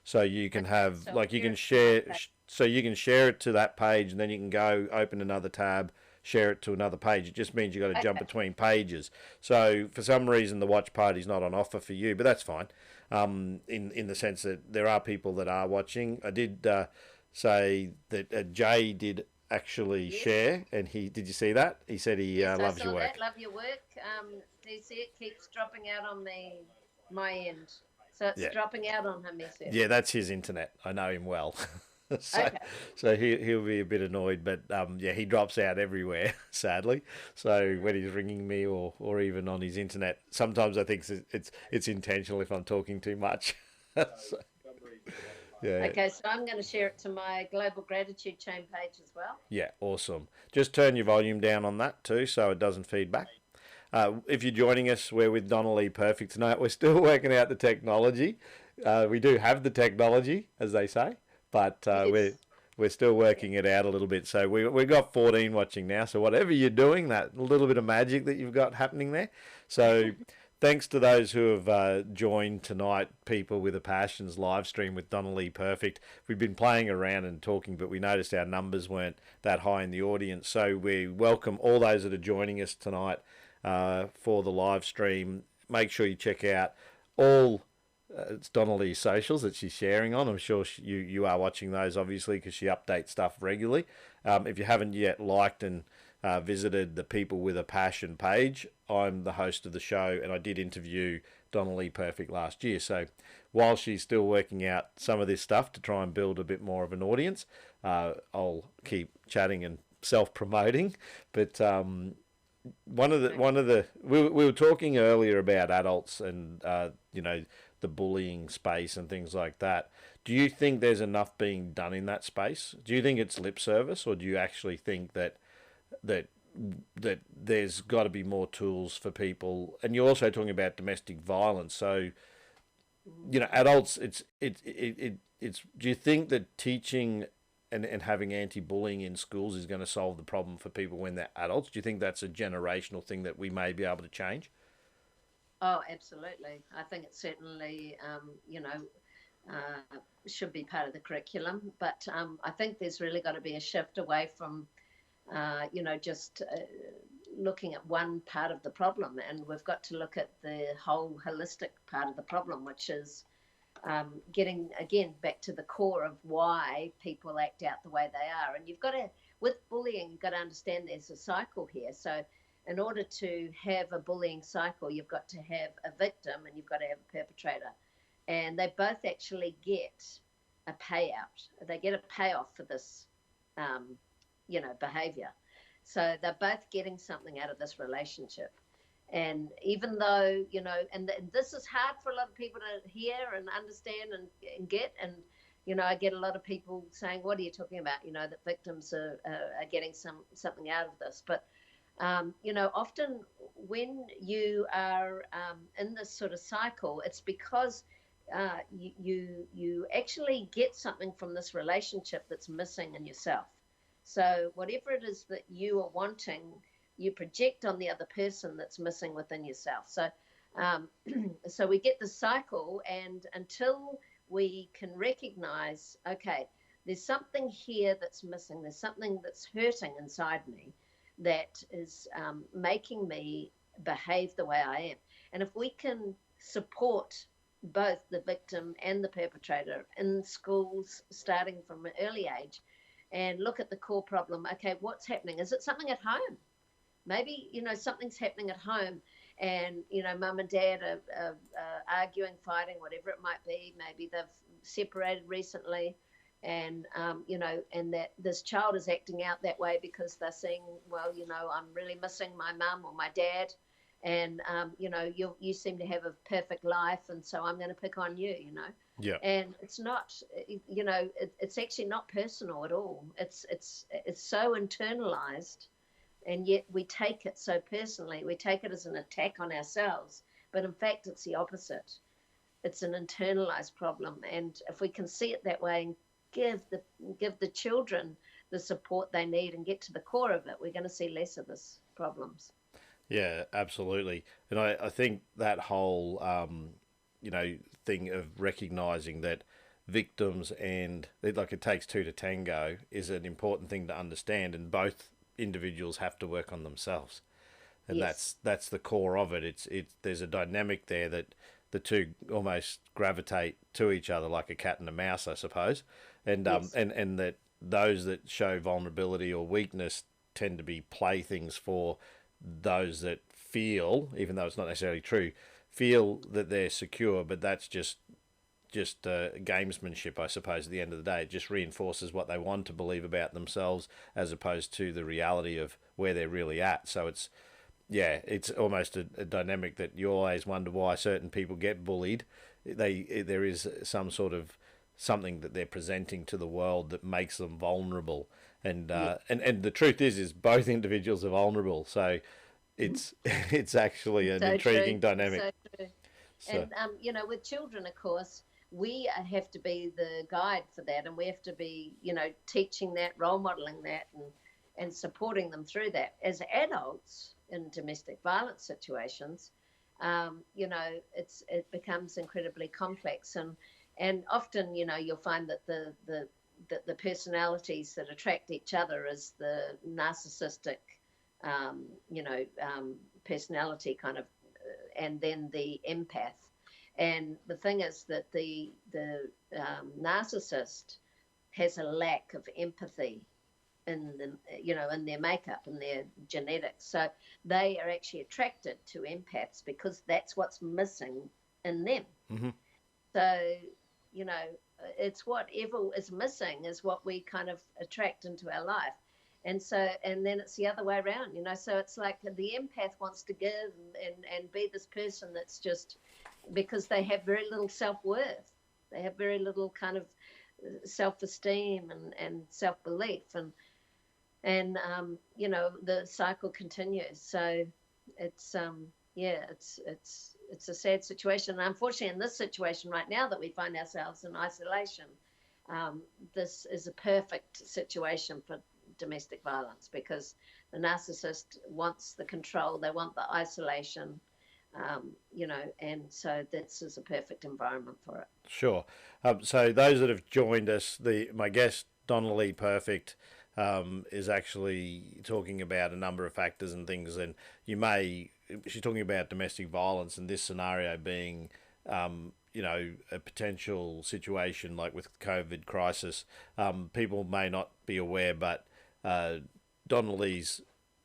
So you can have, like, you can share, so you can share it to that page, and then you can go open another tab, share it to another page. It just means you've got to jump between pages. So for some reason, the watch party's not on offer for you, but that's fine. In the sense that there are people that are watching. I did say that Jay did actually share, and did you see that? He said he loves your work. Love your work. Do you see it keeps dropping out on my end? So it's dropping out on her message. Yeah, that's his internet. I know him well. So he'll be a bit annoyed, but he drops out everywhere, sadly. So when he's ringing me or even on his internet, sometimes I think it's intentional if I'm talking too much. Okay, so I'm going to share it to my Global Gratitude Chain page as well. Yeah, awesome. Just turn your volume down on that too, so it doesn't feed back. If you're joining us, we're with Donna-Leigh Perfect tonight. We're still working out the technology. We do have the technology, as they say, but we're still working it out a little bit. So we've got 14 watching now. So whatever you're doing, that little bit of magic that you've got happening there. So thanks to those who have joined tonight, People with a Passion's live stream with Donna-Leigh Perfect. We've been playing around and talking, but we noticed our numbers weren't that high in the audience. So we welcome all those that are joining us tonight for the live stream. Make sure you check out all it's Donna-Leigh's socials that she's sharing on. I'm sure you are watching those, obviously, because she updates stuff regularly. If you haven't yet liked and visited the People with a Passion page. I'm the host of the show, and I did interview Donna-Leigh Perfect last year. So while she's still working out some of this stuff to try and build a bit more of an audience, I'll keep chatting and self-promoting. But we were talking earlier about adults and the bullying space and things like that. Do you think there's enough being done in that space? Do you think it's lip service, or do you actually think that that there's got to be more tools for people? And you're also talking about domestic violence, so adults. It's. Do you think that teaching and having anti-bullying in schools is going to solve the problem for people when they're adults? Do you think that's a generational thing that we may be able to change? Oh, absolutely. I think it certainly, should be part of the curriculum. But I think there's really got to be a shift away from, just looking at one part of the problem. And we've got to look at the whole holistic part of the problem, which is getting, again, back to the core of why people act out the way they are. And you've got to, with bullying, you've got to understand there's a cycle here. So in order to have a bullying cycle, you've got to have a victim and you've got to have a perpetrator. And they both actually get a payout. They get a payoff for this, behavior. So they're both getting something out of this relationship. And even though, and this is hard for a lot of people to hear and understand and get. And, I get a lot of people saying, what are you talking about? That victims are getting something out of this. But often when you are in this sort of cycle, it's because you actually get something from this relationship that's missing in yourself. So whatever it is that you are wanting, you project on the other person that's missing within yourself. So so we get the cycle, and until we can recognize, okay, there's something here that's missing, there's something that's hurting inside me that is making me behave the way I am. And if we can support both the victim and the perpetrator in schools starting from an early age and look at the core problem, okay, what's happening? Is it something at home? Maybe, something's happening at home and, mum and dad are arguing, fighting, whatever it might be. Maybe they've separated recently. And, and that this child is acting out that way because they're saying, well, I'm really missing my mum or my dad. And, you seem to have a perfect life. And so I'm going to pick on you, Yeah. And it's not, it's actually not personal at all. It's so internalized. And yet we take it so personally. We take it as an attack on ourselves. But in fact, it's the opposite. It's an internalized problem. And if we can see it that way and give the children the support they need and get to the core of it, we're going to see less of this problems. Yeah, absolutely. And I think that whole, thing of recognizing that victims and like it takes two to tango is an important thing to understand, and both individuals have to work on themselves. And Yes. that's the core of it. It's there's a dynamic there that the two almost gravitate to each other like a cat and a mouse, I suppose. And Yes. and that those that show vulnerability or weakness tend to be playthings for those that feel, even though it's not necessarily true, feel that they're secure, but that's just gamesmanship, I suppose. At the end of the day, it just reinforces what they want to believe about themselves, as opposed to the reality of where they're really at. So it's almost a dynamic that you always wonder why certain people get bullied. There is some sort of something that they're presenting to the world that makes them vulnerable, and Yeah. and the truth is both individuals are vulnerable. So it's actually an So true. intriguing dynamic. So true. So And, with children, of course, we have to be the guide for that. And we have to be, teaching that, role modeling that, and supporting them through that. As adults in domestic violence situations, it becomes incredibly complex. And often, you'll find that the personalities that attract each other is the narcissistic, personality kind of, and then the empath. And the thing is that the narcissist has a lack of empathy in the, in their makeup and their genetics. So they are actually attracted to empaths because that's what's missing in them. Mm-hmm. So, you know, it's whatever is missing is what we kind of attract into our life. And so, and then it's the other way around, so it's like the empath wants to give and be this person that's just, because they have very little self-worth. They have very little kind of self-esteem and self-belief. And the cycle continues. So it's, it's a sad situation. And unfortunately, in this situation right now that we find ourselves in isolation, this is a perfect situation for domestic violence, because the narcissist wants the control, they want the isolation, and so this is a perfect environment for it. Sure. So those that have joined us, my guest Donna-Leigh Perfect is actually talking about a number of factors and things, and she's talking about domestic violence, and this scenario being a potential situation like with COVID crisis. People may not be aware, but Donna-Leigh's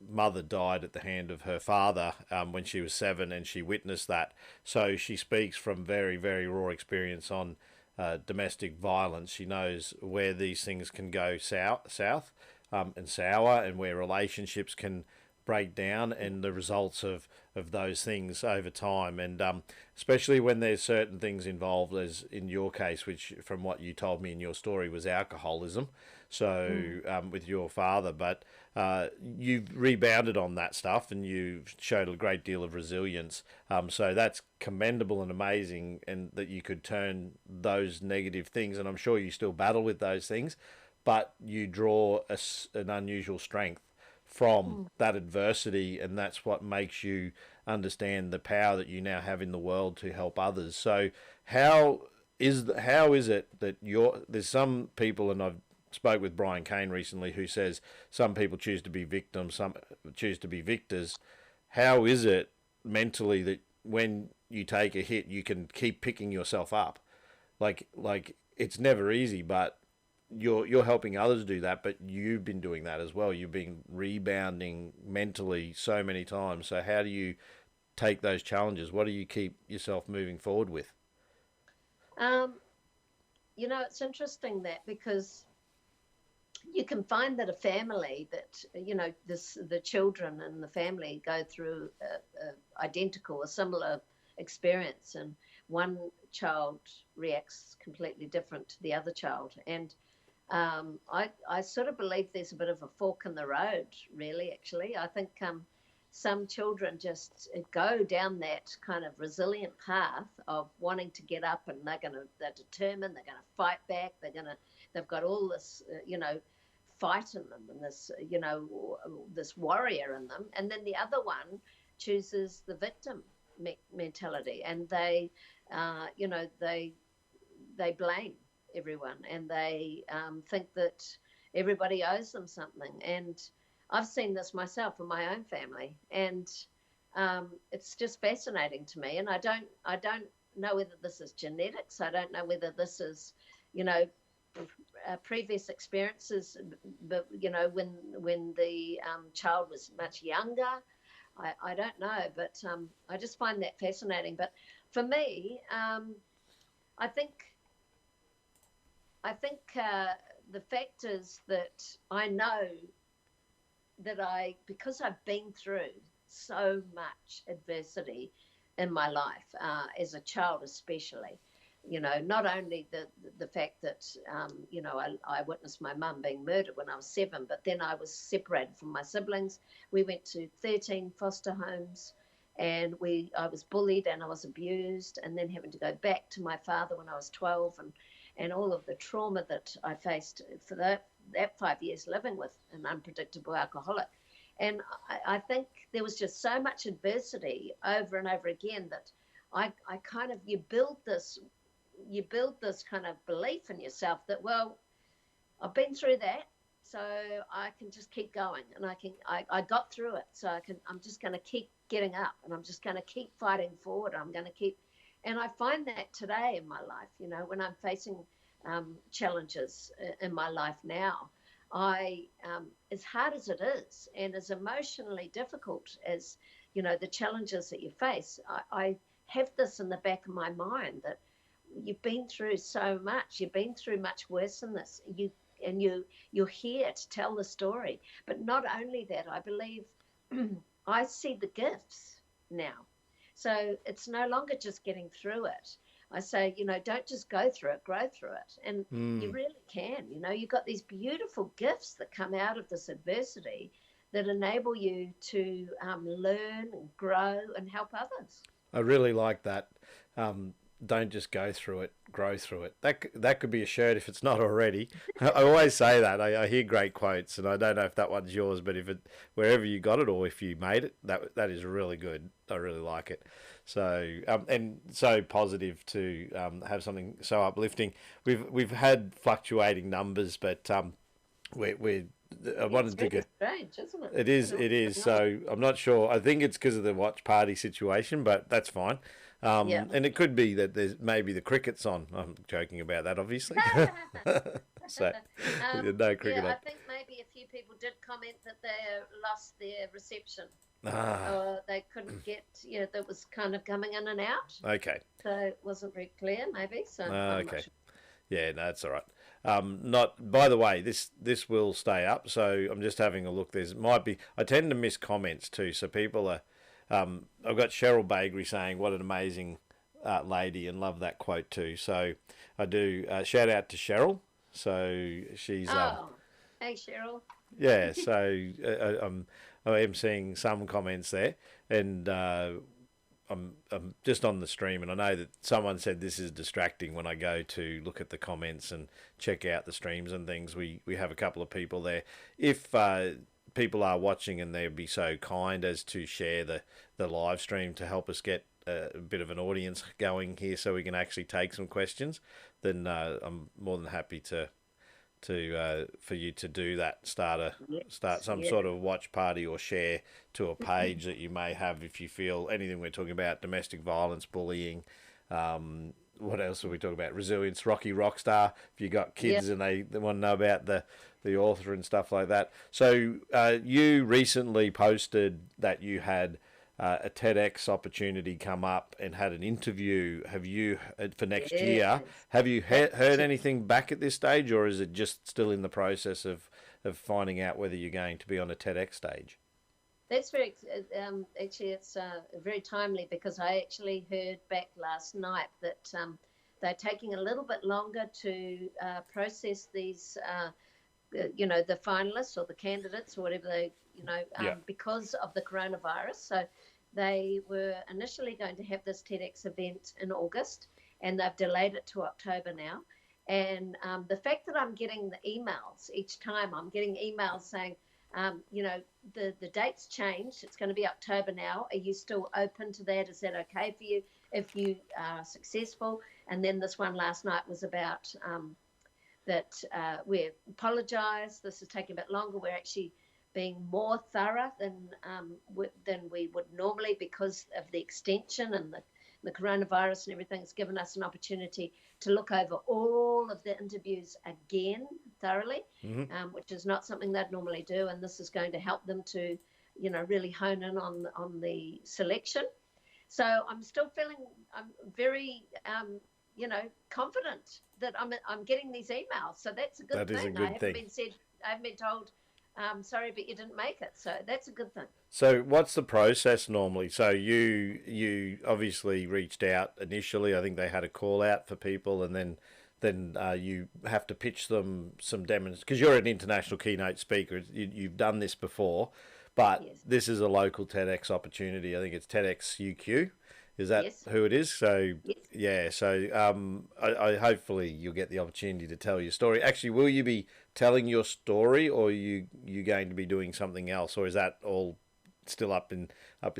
mother died at the hand of her father when she was 7, and she witnessed that. So she speaks from very, very raw experience on domestic violence. She knows where these things can go south and sour, and where relationships can break down, and the results of those things over time. And especially when there's certain things involved, as in your case, which from what you told me in your story was alcoholism, so with your father. But you've rebounded on that stuff, and you've showed a great deal of resilience. So that's commendable and amazing, and that you could turn those negative things, and I'm sure you still battle with those things, but you draw an unusual strength from that adversity, and that's what makes you understand the power that you now have in the world to help others. So how is it that there's some people, and I've spoke with Brian Kane recently, who says some people choose to be victims, some choose to be victors. How is it mentally that when you take a hit, you can keep picking yourself up? Like it's never easy, but you're helping others do that, but you've been doing that as well. You've been rebounding mentally so many times. So how do you take those challenges? What do you keep yourself moving forward with? It's interesting that, because you can find that a family that, the children and the family go through a identical or similar experience, and one child reacts completely different to the other child. And I sort of believe there's a bit of a fork in the road, really, actually. I think some children just go down that kind of resilient path of wanting to get up, and they're determined, they're going to fight back, they've got all this, fight in them, and this, this warrior in them. And then the other one chooses the victim mentality, and they blame everyone, and they think that everybody owes them something. And I've seen this myself in my own family, and it's just fascinating to me. And I don't know whether this is genetics. I don't know whether this is, previous experiences, but when the child was much younger. I don't know, but I just find that fascinating. But for me, I think the fact is that I know that because I've been through so much adversity in my life, as a child especially, not only the fact that, I witnessed my mum being murdered when I was 7, but then I was separated from my siblings. We went to 13 foster homes, and I was bullied and I was abused, and then having to go back to my father when I was 12, and all of the trauma that I faced for that 5 years living with an unpredictable alcoholic. And I think there was just so much adversity over and over again that I kind of, you build this kind of belief in yourself that, well, I've been through that, so I can just keep going, and I got through it, so I'm just going to keep getting up, and I'm just going to keep fighting forward. I'm going to keep, and I find that today in my life, when I'm facing challenges in my life now, as hard as it is and as emotionally difficult as, you know, the challenges that you face, I have this in the back of my mind that you've been through so much. You've been through much worse than this. You're here to tell the story. But not only that, I believe I see the gifts now. So it's no longer just getting through it. I say, you know, don't just go through it, grow through it. And you really can. You know, you've got these beautiful gifts that come out of this adversity that enable you to learn and grow and help others. I really like that. Don't just go through it, grow through it. That could be a shirt if it's not already. I always say that. I hear great quotes, and I don't know if that one's yours, but if it wherever you got it or if you made it, that is really good. I really like it. So and so positive to have something so uplifting. We've had fluctuating numbers, but we're I wanted to get. Strange, isn't it? It is. It is. So I'm not sure. I think it's because of the watch party situation, but that's fine. And it could be that there's maybe the cricket's on. I'm joking about that, obviously. So no cricket on. I think maybe a few people did comment that they lost their reception. Ah. Or they couldn't get, you know, that was kind of coming in and out. Okay. So it wasn't very clear, maybe. So Okay. Sure. Yeah, no, that's all right. Not. By the way, this will stay up. So I'm just having a look. Might be. I tend to miss comments too. So people are. I've got Cheryl Bagri saying, "What an amazing lady," and love that quote too. So I do shout out to Cheryl. So she's. Hey Cheryl. Yeah. So I am seeing some comments there, and I'm just on the stream, and I know that someone said this is distracting when I go to look at the comments and check out the streams and things. We have a couple of people there. If people are watching and they'd be so kind as to share the live stream to help us get a bit of an audience going here so we can actually take some questions, then I'm more than happy to for you to do that. Start some sort of watch party or share to a page that you may have if you feel anything we're talking about: domestic violence, bullying. What else are we talking about? Resilience, Rocky Rockstar. If you got kids and they want to know about the author and stuff like that. So you recently posted that you had a TEDx opportunity come up and had an interview. Have you for next year? Have you heard anything back at this stage, or is it just still in the process of finding out whether you're going to be on a TEDx stage? That's very actually it's very timely, because I actually heard back last night that they're taking a little bit longer to process these. You know, the finalists or the candidates or whatever they, you know, because of the coronavirus. So they were initially going to have this TEDx event in August, and they've delayed it to October now. And the fact that I'm getting the emails each time, I'm getting emails saying, you know, the date's changed. It's going to be October now. Are you still open to that? Is that okay for you if you are successful? And then this one last night was about that we apologise. This is taking a bit longer. We're actually being more thorough than we would normally because of the extension and the coronavirus and everything. It's given us an opportunity to look over all of the interviews again thoroughly, which is not something they'd normally do. And this is going to help them to, you know, really hone in on the selection. So I'm still feeling I'm very you know, confident that I'm getting these emails. So that's a good thing. That is a good thing. I haven't been told, sorry, but you didn't make it. So that's a good thing. So what's the process normally? So you obviously reached out initially. I think they had a call out for people, and then you have to pitch them some demos, because you're an international keynote speaker. You've done this before, but this is a local TEDx opportunity. I think it's TEDx UQ. Is that who it is? So so I hopefully you'll get the opportunity to tell your story. Actually, will you be telling your story, or are you going to be doing something else, or is that all still up in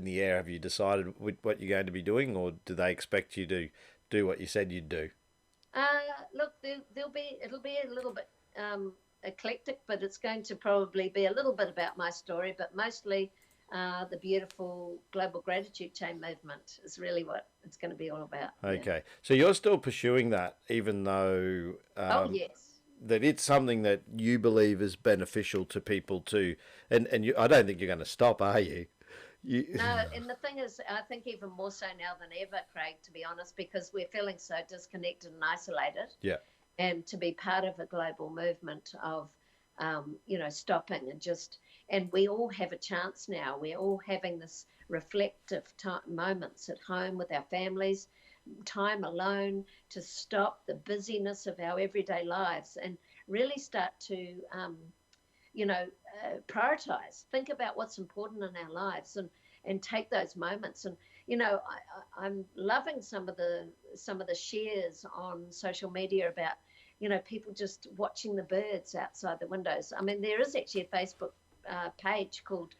the air? Have you decided what you're going to be doing, or do they expect you to do what you said you'd do? Look, it'll be a little bit eclectic, but it's going to probably be a little bit about my story, but mostly the beautiful global gratitude chain movement is really what it's going to be all about. Okay, so you're still pursuing that, even though. Oh yes. that it's something that you believe is beneficial to people too. And I don't think you're going to stop, are you? No, and the thing is, I think even more so now than ever, Craig, to be honest, because we're feeling so disconnected and isolated. Yeah. And to be part of a global movement of, stopping and we all have a chance now. We're all having this reflective moments at home with our families, time alone to stop the busyness of our everyday lives and really start to, prioritize, think about what's important in our lives and take those moments. And, I'm loving some of the shares on social media about, people just watching the birds outside the windows. I mean, there is actually a Facebook page called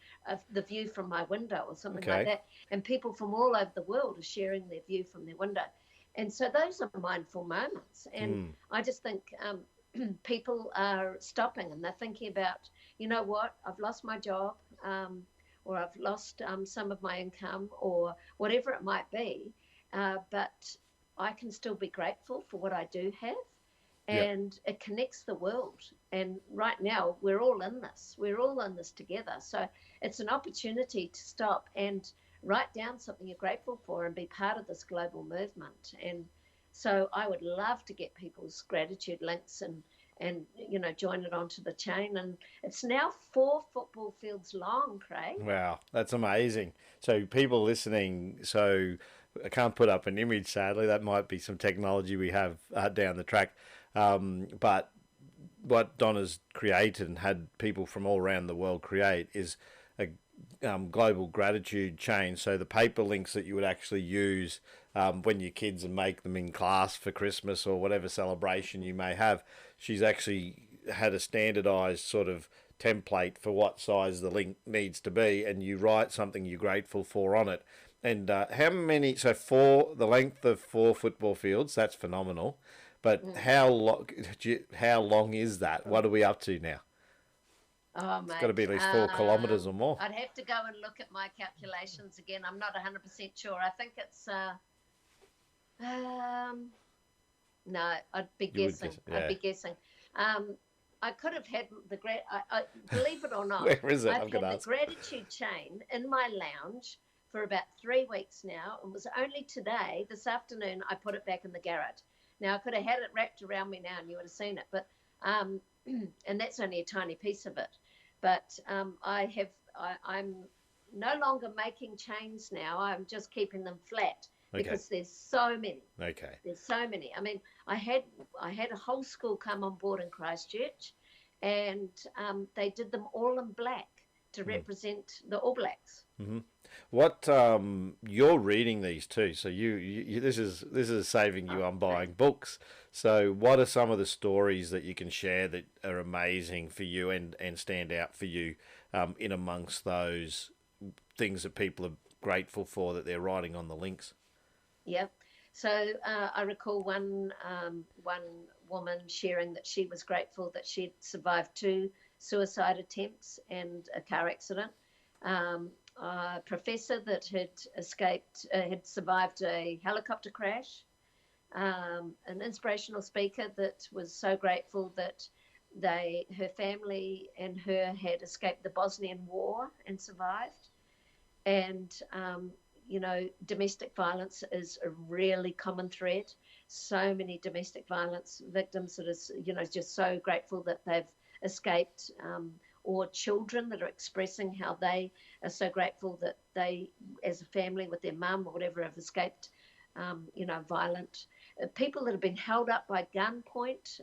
The View from My Window or something like that. And people from all over the world are sharing their view from their window. And so those are mindful moments. And I just think people are stopping and they're thinking about, you know what, I've lost my job or I've lost some of my income or whatever it might be. But I can still be grateful for what I do have. And it connects the world. And right now, we're all in this. We're all in this together. So it's an opportunity to stop and write down something you're grateful for and be part of this global movement. And so I would love to get people's gratitude links and join it onto the chain. And it's now 4 football fields long, Craig. Wow, that's amazing. So people listening, so I can't put up an image, sadly. That might be some technology we have down the track. But what Donna's created and had people from all around the world create is a global gratitude chain. So the paper links that you would actually use when your kids and make them in class for Christmas or whatever celebration you may have, she's actually had a standardized sort of template for what size the link needs to be, and you write something you're grateful for on it. And how many? So the length of 4 football fields. That's phenomenal. But how long is that? What are we up to now? Oh, it's got to be at least 4 kilometres or more. I'd have to go and look at my calculations again. I'm not 100% sure. I think it's no, I'd be guessing. I'd be guessing. I could have had believe it or not, where is it? I've had the gratitude chain in my lounge for about 3 weeks now. It was only today, this afternoon, I put it back in the garage. Now, I could have had it wrapped around me now and you would have seen it, but and that's only a tiny piece of it. But I'm no longer making chains now. I'm just keeping them flat because there's so many. Okay. There's so many. I mean, I had a whole school come on board in Christchurch, and they did them all in black to represent the All Blacks. Mm-hmm. What you're reading these too, so you this is saving you on buying books. So what are some of the stories that you can share that are amazing for you and stand out for you in amongst those things that people are grateful for that they're writing on the links? Yep. So I recall one woman sharing that she was grateful that she'd survived 2 suicide attempts and a car accident. A professor that had survived a helicopter crash, an inspirational speaker that was so grateful that her family and her had escaped the Bosnian War and survived. And, domestic violence is a really common thread. So many domestic violence victims that is, just so grateful that they've escaped, or children that are expressing how they are so grateful that they, as a family with their mum or whatever, have escaped, violent people that have been held up by gunpoint,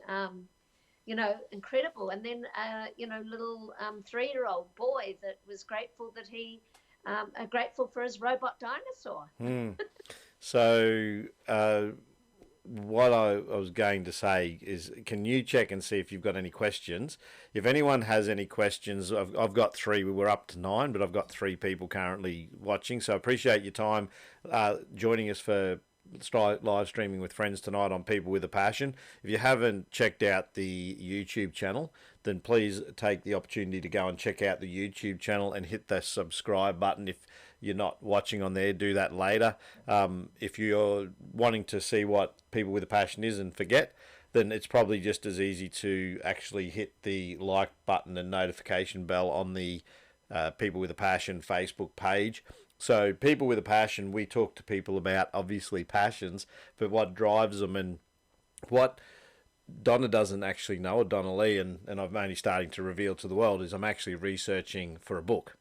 incredible. And then, little 3-year-old boy that was grateful that he, grateful for his robot dinosaur. So, what I was going to say is, can you check and see if you've got any questions? If anyone has any questions, I've got 3. We were up to 9, but I've got 3 people currently watching. So I appreciate your time joining us for live streaming with friends tonight on People with a Passion. If you haven't checked out the YouTube channel, then please take the opportunity to go and check out the YouTube channel and hit the subscribe button. If you're not watching on there, do that later. If you're wanting to see what People with a Passion is and forget, then it's probably just as easy to actually hit the like button and notification bell on the People with a Passion Facebook page. So People with a Passion, we talk to people about obviously passions, but what drives them, and what Donna doesn't actually know, or Donna-Leigh, and I'm only starting to reveal to the world, is I'm actually researching for a book.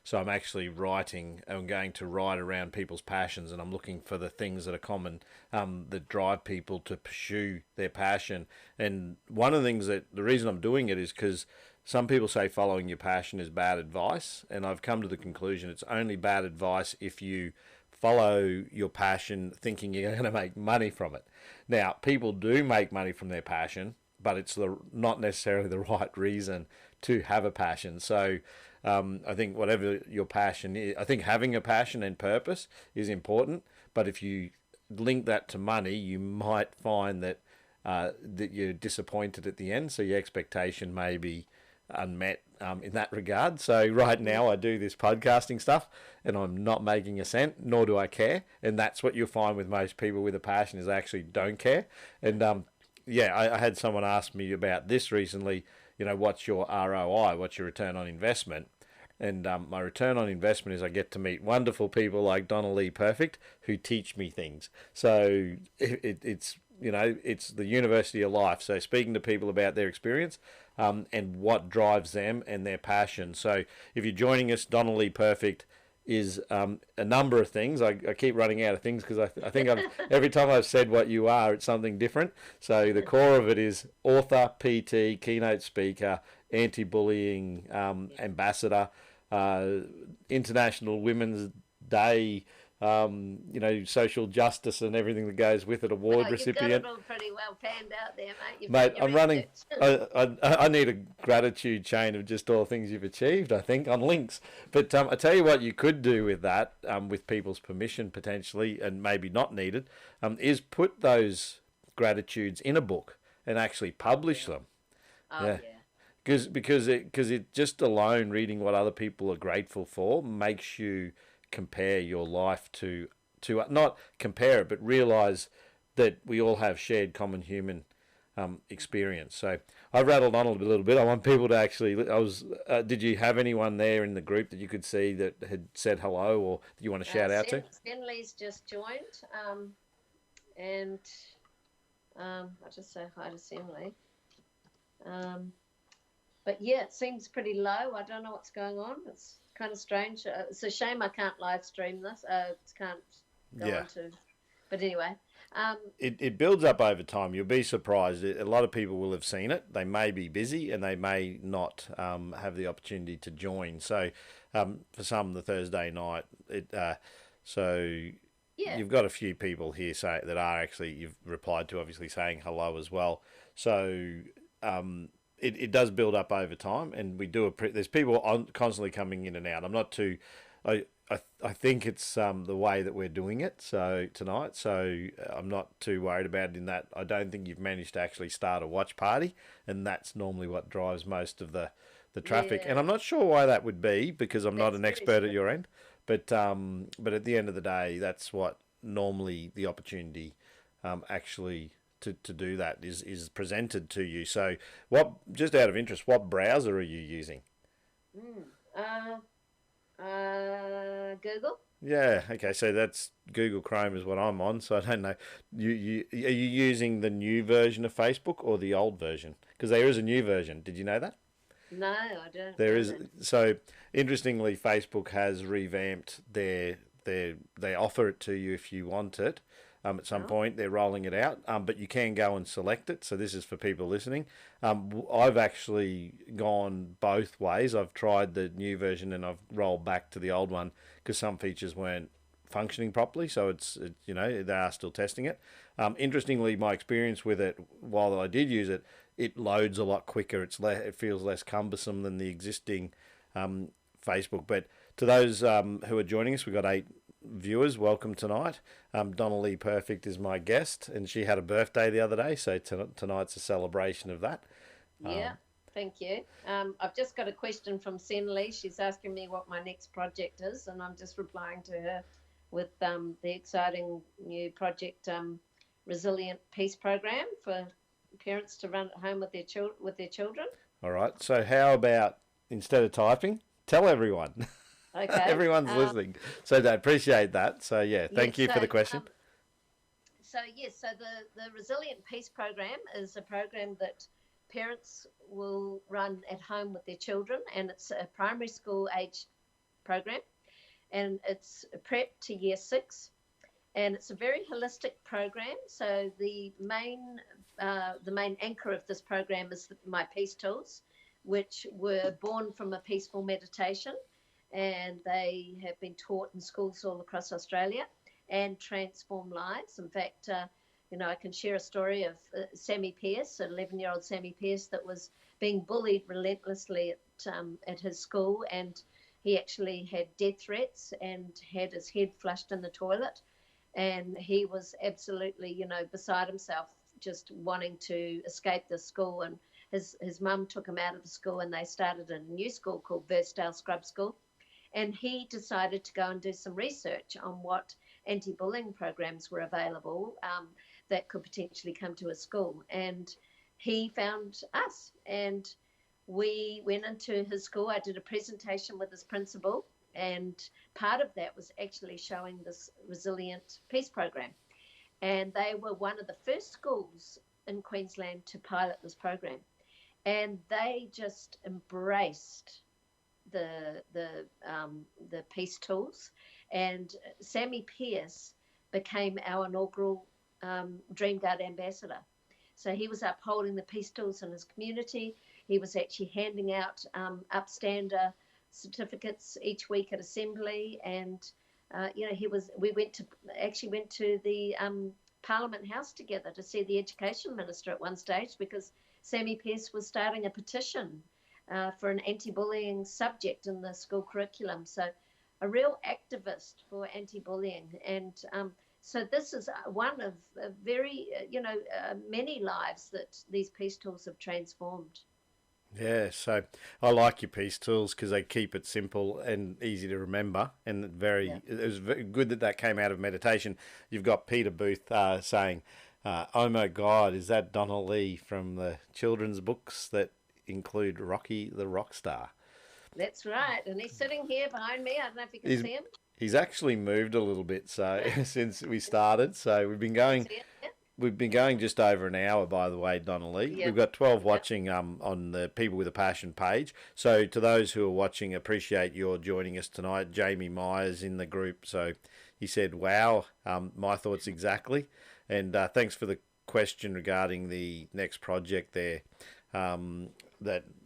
So I'm actually writing, I'm going to write around people's passions, and I'm looking for the things that are common, that drive people to pursue their passion. And one of the things that, the reason I'm doing it is because some people say following your passion is bad advice, and I've come to the conclusion it's only bad advice if you follow your passion thinking you're going to make money from it. Now, people do make money from their passion, but it's not necessarily the right reason to have a passion. So I think whatever your passion is, I think having a passion and purpose is important, but if you link that to money, you might find that that you're disappointed at the end, so your expectation may be unmet in that regard. So right now I do this podcasting stuff and I'm not making a cent, nor do I care. And that's what you'll find with most people with a passion, is they actually don't care. And I had someone ask me about this recently, what's your ROI, what's your return on investment? And my return on investment is I get to meet wonderful people like Donna-Leigh Perfect who teach me things. So it's the university of life. So speaking to people about their experience and what drives them and their passion. So if you're joining us, Donna-Leigh Perfect is a number of things. I keep running out of things because I think every time I've said what you are, it's something different. So the core of it is author, PT, keynote speaker, anti-bullying ambassador, International Women's Day, social justice and everything that goes with it, award recipient. You've got it all pretty well planned out there, mate. Mate, I'm running. I need a gratitude chain of just all the things you've achieved, I think, on links. But I tell you what you could do with that, with people's permission potentially, and maybe not needed, is put those gratitudes in a book and actually publish them. Oh, yeah. Because it just alone reading what other people are grateful for makes you compare your life to not compare it, but realize that we all have shared common human experience. So I've rattled on a little bit. I want people to actually. Did you have anyone there in the group that you could see that had said hello, or that you want to shout out to? Stanley's just joined, and I'll just say hi to Stanley. But yeah, it seems pretty low. I don't know what's going on. It's kind of strange. It's a shame I can't live stream this. Can't go on to. But anyway. It builds up over time. You'll be surprised. A lot of people will have seen it. They may be busy and they may not have the opportunity to join. So for some, the Thursday night, you've got a few people here that are actually, you've replied to, obviously saying hello as well. So it does build up over time, and we do there's people constantly coming in and out. I'm not too, I think it's the way that we're doing it tonight. So I'm not too worried about it in that I don't think you've managed to actually start a watch party, and that's normally what drives most of the traffic. Yeah. And I'm not sure why that would be, because I'm not an expert at your end. But at the end of the day, that's what normally the opportunity actually to do that is presented to you. So just out of interest, what browser are you using? Google. Yeah, okay, so that's Google Chrome is what I'm on, so I don't know. Are you using the new version of Facebook or the old version? Because there is a new version. Did you know that? No, I don't. There is. So interestingly, Facebook has revamped they offer it to you if you want it. At some point, they're rolling it out, but you can go and select it. So this is for people listening. I've actually gone both ways. I've tried the new version and I've rolled back to the old one because some features weren't functioning properly. So they are still testing it. Interestingly, my experience with it, while I did use it, it loads a lot quicker. It feels less cumbersome than the existing Facebook. But to those who are joining us, we've got 8 viewers. Welcome tonight. Donna-Leigh Perfect is my guest, and she had a birthday the other day, so tonight's a celebration of that. Yeah, thank you. I've just got a question from Stanley. She's asking me what my next project is, and I'm just replying to her with the exciting new project, Resilient Peace Program for parents to run at home with their children. All right. So how about instead of typing, tell everyone. Okay. Everyone's listening. So I appreciate that. So yeah, thank Yes. you for the question. So yes, so the Resilient Peace Program is a program that parents will run at home with their children, and it's a primary school age program, and it's prep to year 6, and it's a very holistic program. So the main anchor of this program is my peace tools, which were born from a peaceful meditation, and they have been taught in schools all across Australia and transform lives. In fact, I can share a story of Sammy Pierce, an 11-year-old Sammy Pierce that was being bullied relentlessly at his school, and he actually had death threats and had his head flushed in the toilet, and he was absolutely, beside himself, just wanting to escape the school. And his mum took him out of the school, and they started a new school called Versdale Scrub School. And he decided to go and do some research on what anti-bullying programs were available that could potentially come to his school. And he found us, and we went into his school. I did a presentation with his principal, and part of that was actually showing this Resilient Peace Program. And they were one of the first schools in Queensland to pilot this program. And they just embraced the peace tools, and Sammy Pierce became our inaugural Dream Guard ambassador. So he was upholding the peace tools in his community. He was actually handing out upstander certificates each week at assembly, and we went to the Parliament House together to see the Education Minister at one stage, because Sammy Pierce was starting a petition for an anti-bullying subject in the school curriculum. So a real activist for anti-bullying. And so this is one of very, many lives that these peace tools have transformed. Yeah, so I like your peace tools because they keep it simple and easy to remember, and it was very good that came out of meditation. You've got Peter Booth saying, "Oh my God, is that Donna-Leigh from the children's books that include Rocky the Rock Star?" That's right, and he's sitting here behind me. I don't know if you can see him. He's actually moved a little bit, so since we started. So we've been going. We've been going just over an hour, by the way, Donna-Leigh. We've got 12 watching on the People with a Passion page. So to those who are watching, appreciate your joining us tonight. Jamie Myers in the group. So he said, wow, my thoughts exactly. And thanks for the question regarding the next project there.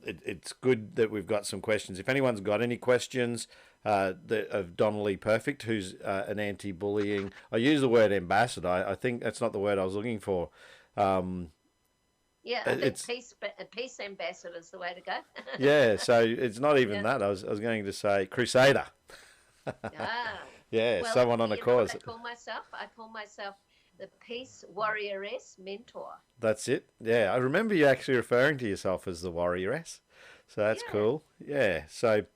It's good that we've got some questions. If anyone's got any questions of Donna-Leigh Perfect, who's an anti-bullying, I use the word ambassador. I think that's not the word I was looking for. I think peace ambassador is the way to go. Yeah, so it's not even that. I was going to say crusader. Yeah, well, someone on a cause. I call myself the Peace Warrioress Mentor. That's it. Yeah, I remember you actually referring to yourself as the Warrioress. So that's cool. Yeah. So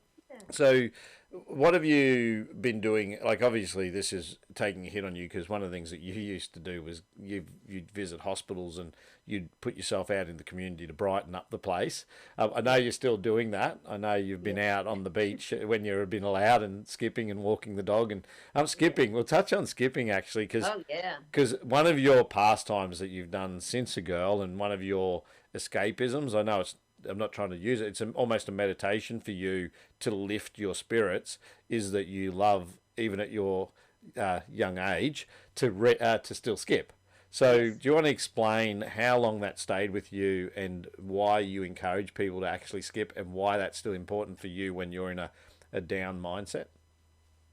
what have you been doing? Like, obviously, this is taking a hit on you because one of the things that you used to do was you'd visit hospitals and you'd put yourself out in the community to brighten up the place. I know you're still doing that. I know you've been out on the beach when you've been allowed and skipping and walking the dog. And skipping. We'll touch on skipping, actually, because one of your pastimes that you've done since a girl and one of your escapisms, I know I'm not trying to use it. It's almost a meditation for you to lift your spirits. Is that you love, even at your young age, to still skip. So, do you want to explain how long that stayed with you and why you encourage people to actually skip and why that's still important for you when you're in a down mindset?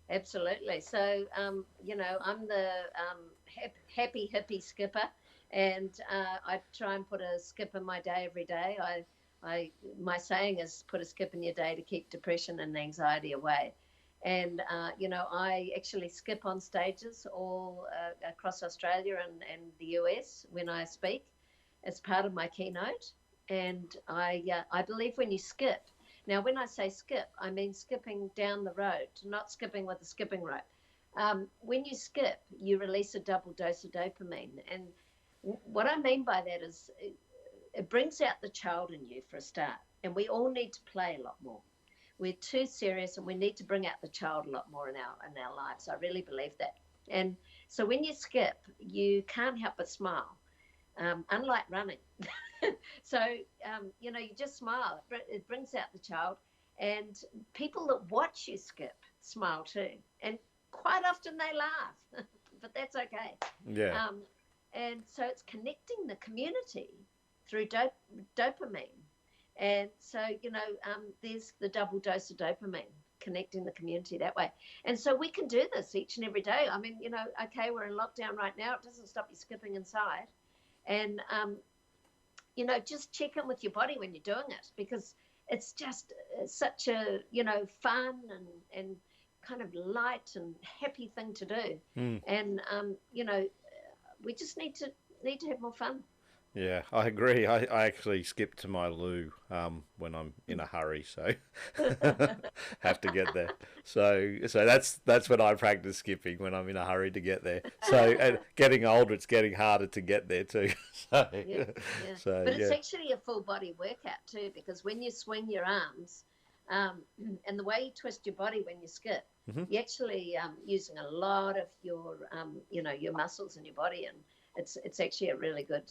Absolutely. So, I'm the happy hippie skipper, and I try and put a skip in my day every day. My saying is put a skip in your day to keep depression and anxiety away. And, I actually skip on stages all across Australia and the US when I speak as part of my keynote. And I believe when you skip, now when I say skip, I mean skipping down the road, not skipping with a skipping rope. When you skip, you release a double dose of dopamine. And what I mean by that is it brings out the child in you for a start. And we all need to play a lot more. We're too serious, and we need to bring out the child a lot more in our lives. I really believe that. And so when you skip, you can't help but smile, unlike running. So, you just smile. It brings out the child. And people that watch you skip smile too. And quite often they laugh, but that's okay. Yeah. And so it's connecting the community through dopamine. And so, there's the double dose of dopamine, connecting the community that way. And so we can do this each and every day. I mean, okay, we're in lockdown right now. It doesn't stop you skipping inside. And, just check in with your body when you're doing it, because it's just such a, fun and kind of light and happy thing to do. And, we just need to have more fun. Yeah, I agree. I actually skip to my loo when I'm in a hurry, so have to get there. So that's when I practice skipping, when I'm in a hurry to get there. So and getting older, it's getting harder to get there too. So, yeah. So, but it's actually a full body workout too, because when you swing your arms and the way you twist your body when you skip, you're actually using a lot of your your muscles in your body, and it's actually a really good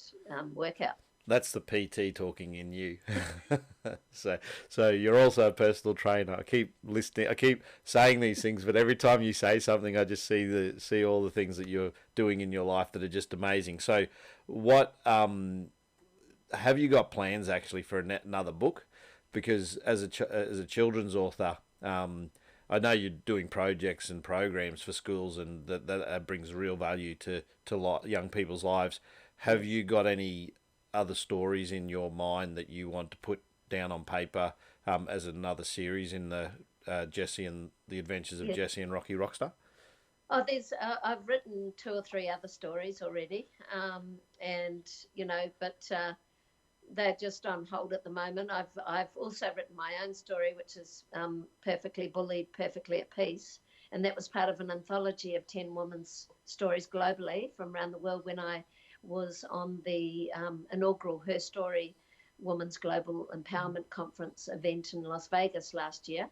workout. That's the PT talking in you. So you're also a personal trainer. I keep listening. I keep saying these things, but every time you say something, I just see all the things that you're doing in your life that are just amazing. So, what have you got plans actually for another book? Because as a children's author, I know you're doing projects and programs for schools, and that brings real value to young people's lives. Have you got any other stories in your mind that you want to put down on paper as another series in the Jessie and the Adventures of Jessie and Rocky Rockstar? Oh, I've written 2 or 3 other stories already, and but they're just on hold at the moment. I've also written my own story, which is Perfectly Bullied, Perfectly at Peace, and that was part of an anthology of 10 women's stories globally from around the world when I was on the inaugural Her Story Women's Global Empowerment Conference event in Las Vegas last year.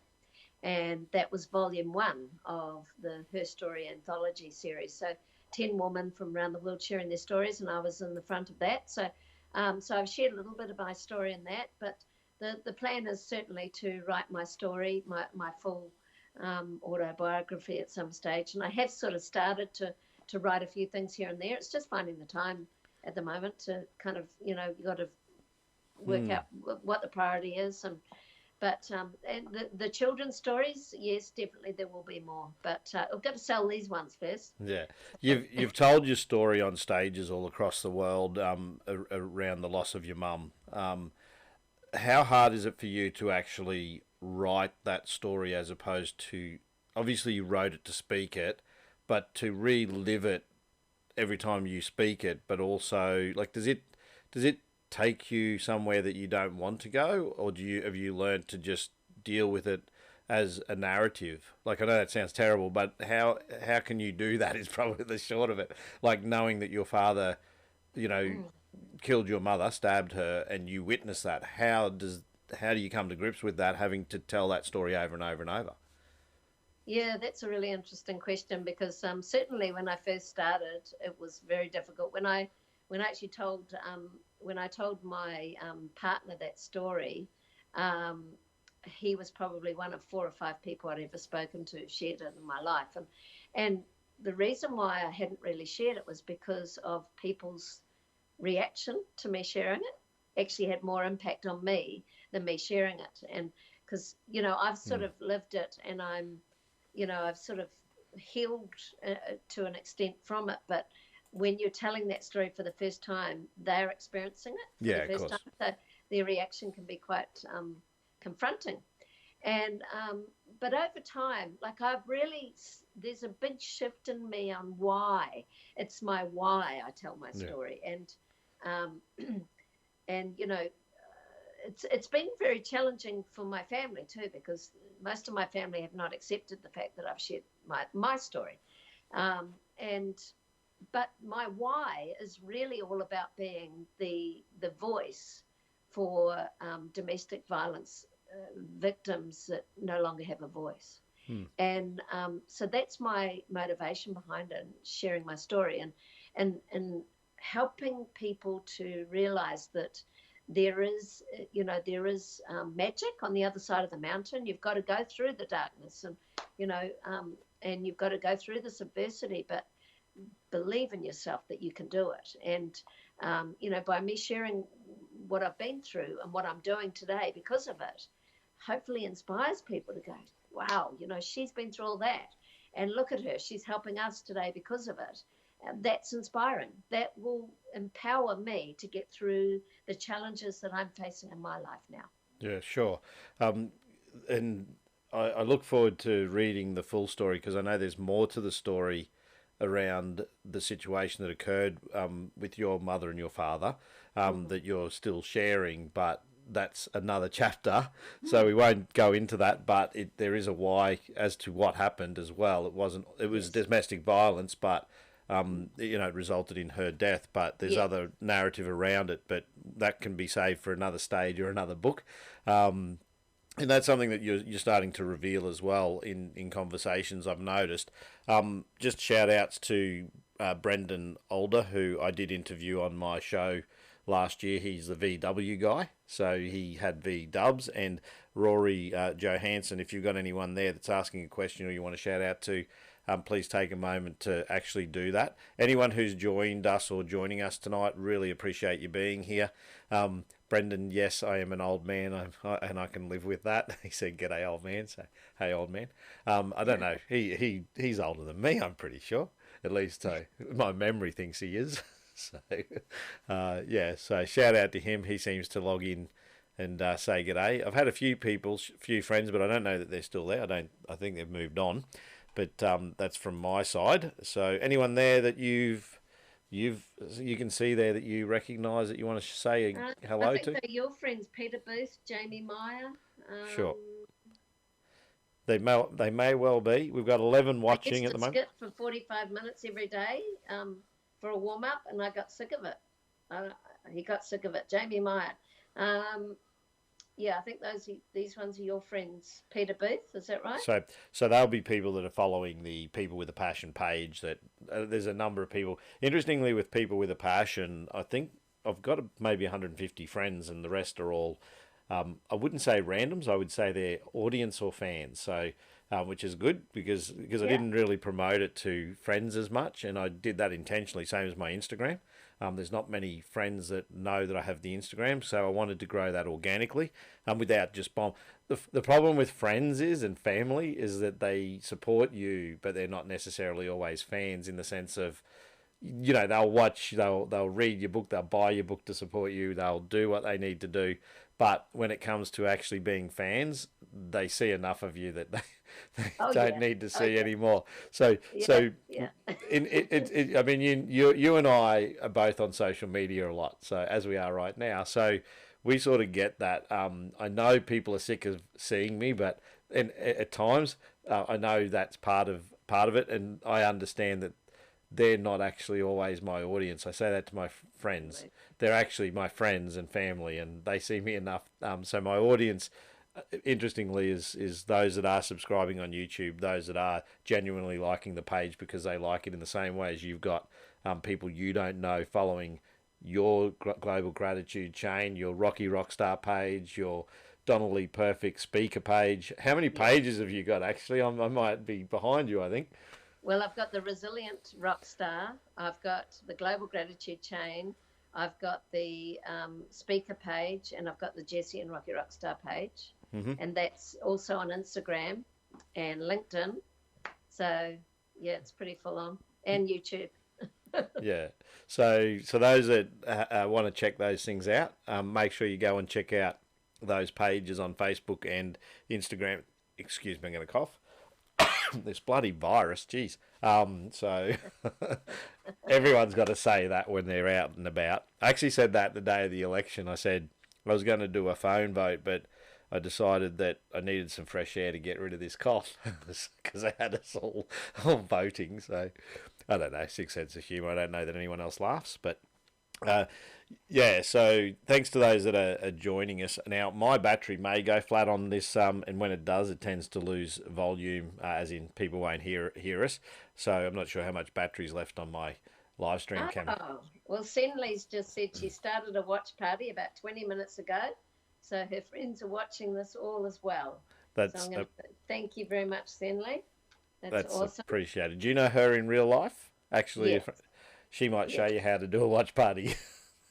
And that was volume 1 of the Her Story anthology series. So 10 women from around the world sharing their stories, and I was in the front of that. So I've shared a little bit of my story in that, but the plan is certainly to write my story, my full autobiography at some stage. And I have sort of started to write a few things here and there. It's just finding the time at the moment to kind of, you got to work out what the priority is. But and the children's stories, yes, definitely there will be more. But I've got to sell these ones first. Yeah, you've told your story on stages all across the world around the loss of your mum. How hard is it for you to actually write that story, as opposed to, obviously you wrote it to speak it, but to relive it every time you speak it? But also, like, does it take you somewhere that you don't want to go, or have you learned to just deal with it as a narrative? Like, I know that sounds terrible, but how can you do that is probably the short of it. Like, knowing that your father, killed your mother, stabbed her, and you witnessed that. How do you come to grips with that, having to tell that story over and over and over? Yeah, that's a really interesting question, because certainly when I first started, it was very difficult. When I actually told my partner that story, he was probably one of 4 or 5 people I'd ever spoken to, shared it in my life, and the reason why I hadn't really shared it was because of people's reaction to me sharing it. Actually had more impact on me than me sharing it, and because I've sort of lived it, and I've sort of healed to an extent from it, but when you're telling that story for the first time, they're experiencing it for the first time. So their reaction can be quite confronting. And but over time, like there's a big shift in me on why. It's my why I tell my story. And it's been very challenging for my family too, because most of my family have not accepted the fact that I've shared my story. but my why is really all about being the voice for domestic violence victims that no longer have a voice. And so that's my motivation behind it, sharing my story and helping people to realize that there is, magic on the other side of the mountain. You've got to go through the darkness, and you've got to go through this adversity, but believe in yourself that you can do it. And, by me sharing what I've been through and what I'm doing today because of it, hopefully inspires people to go, wow, she's been through all that. And look at her, she's helping us today because of it. That's inspiring. That will empower me to get through the challenges that I'm facing in my life now. Yeah, sure. And I look forward to reading the full story, because I know there's more to the story around the situation that occurred with your mother and your father that you're still sharing, but that's another chapter, so we won't go into that. But there is a why as to what happened as well. It was domestic violence, but it resulted in her death. But there's other narrative around it, but that can be saved for another stage or another book. And that's something that you're starting to reveal as well in conversations, I've noticed. Just shout outs to Brendan Older, who I did interview on my show last year. He's the VW guy, so he had V dubs. And Rory Johansson, if you've got anyone there that's asking a question or you want to shout out to, please take a moment to actually do that. Anyone who's joined us or joining us tonight, really appreciate you being here. Brendan, yes, I am an old man, and I can live with that. He said, "G'day, old man." So, hey, old man. I don't know. He's older than me, I'm pretty sure. At least my memory thinks he is. So, so shout out to him. He seems to log in and say g'day. I've had a few friends, but I don't know that they're still there. I think they've moved on. But that's from my side. So anyone there that you can see there that you recognise that you want to say hello I think to? they're your friends, Peter Booth, Jamie Meyer. Sure. They may well be. We've got 11 watching at the moment. I used to skip for 45 minutes every day for a warm up, and I got sick of it. He got sick of it. Jamie Meyer. I think these ones are your friends. Peter Booth, is that right? So they'll be people that are following the People with a Passion page. That there's a number of people. Interestingly, with People with a Passion, I think I've got maybe 150 friends, and the rest are all, I wouldn't say randoms. I would say they're audience or fans. So, which is good because I didn't really promote it to friends as much, and I did that intentionally. Same as my Instagram. There's not many friends that know that I have the Instagram, so I wanted to grow that organically, without just bomb. The problem with friends and family is that they support you, but they're not necessarily always fans, in the sense of, they'll watch, they'll read your book, they'll buy your book to support you, they'll do what they need to do. But when it comes to actually being fans, they see enough of you that they don't need to see anymore. So, I mean, you and I are both on social media a lot, so as we are right now. So we sort of get that. I know people are sick of seeing me, but at times I know that's part of it, and I understand that they're not actually always my audience. I say that to my friends. Right. They're actually my friends and family, and they see me enough. So my audience, interestingly, is those that are subscribing on YouTube, those that are genuinely liking the page because they like it in the same way as you've got people you don't know following your Global Gratitude chain, your Rocky Rockstar page, your Donna-Leigh Perfect speaker page. How many pages have you got, actually? I might be behind you, I think. Well, I've got the Resilient Rockstar. I've got the Global Gratitude chain. I've got the speaker page, and I've got the Jessie and Rocky Rockstar page. Mm-hmm. And that's also on Instagram and LinkedIn. So, yeah, it's pretty full on. And YouTube. Yeah. So those that want to check those things out, make sure you go and check out those pages on Facebook and Instagram. Excuse me, I'm going to cough. This bloody virus, geez. So everyone's got to say that when they're out and about. I actually said that the day of the election. I said I was going to do a phone vote, but I decided that I needed some fresh air to get rid of this cough because they had us all voting. So I don't know, sick sense of humour. I don't know that anyone else laughs, but uh, yeah. So thanks to those that are joining us. Now, my battery may go flat on this, and when it does, it tends to lose volume, as in people won't hear us. So I'm not sure how much battery's left on my live stream camera. Oh, well, Senley's just said she started a watch party about 20 minutes ago. So her friends are watching this all as well. So That's I'm going to thank you very much, Senley. That's that's awesome. appreciated. Do you know her in real life? Actually, Yes, if she might show yes. you how to do a watch party.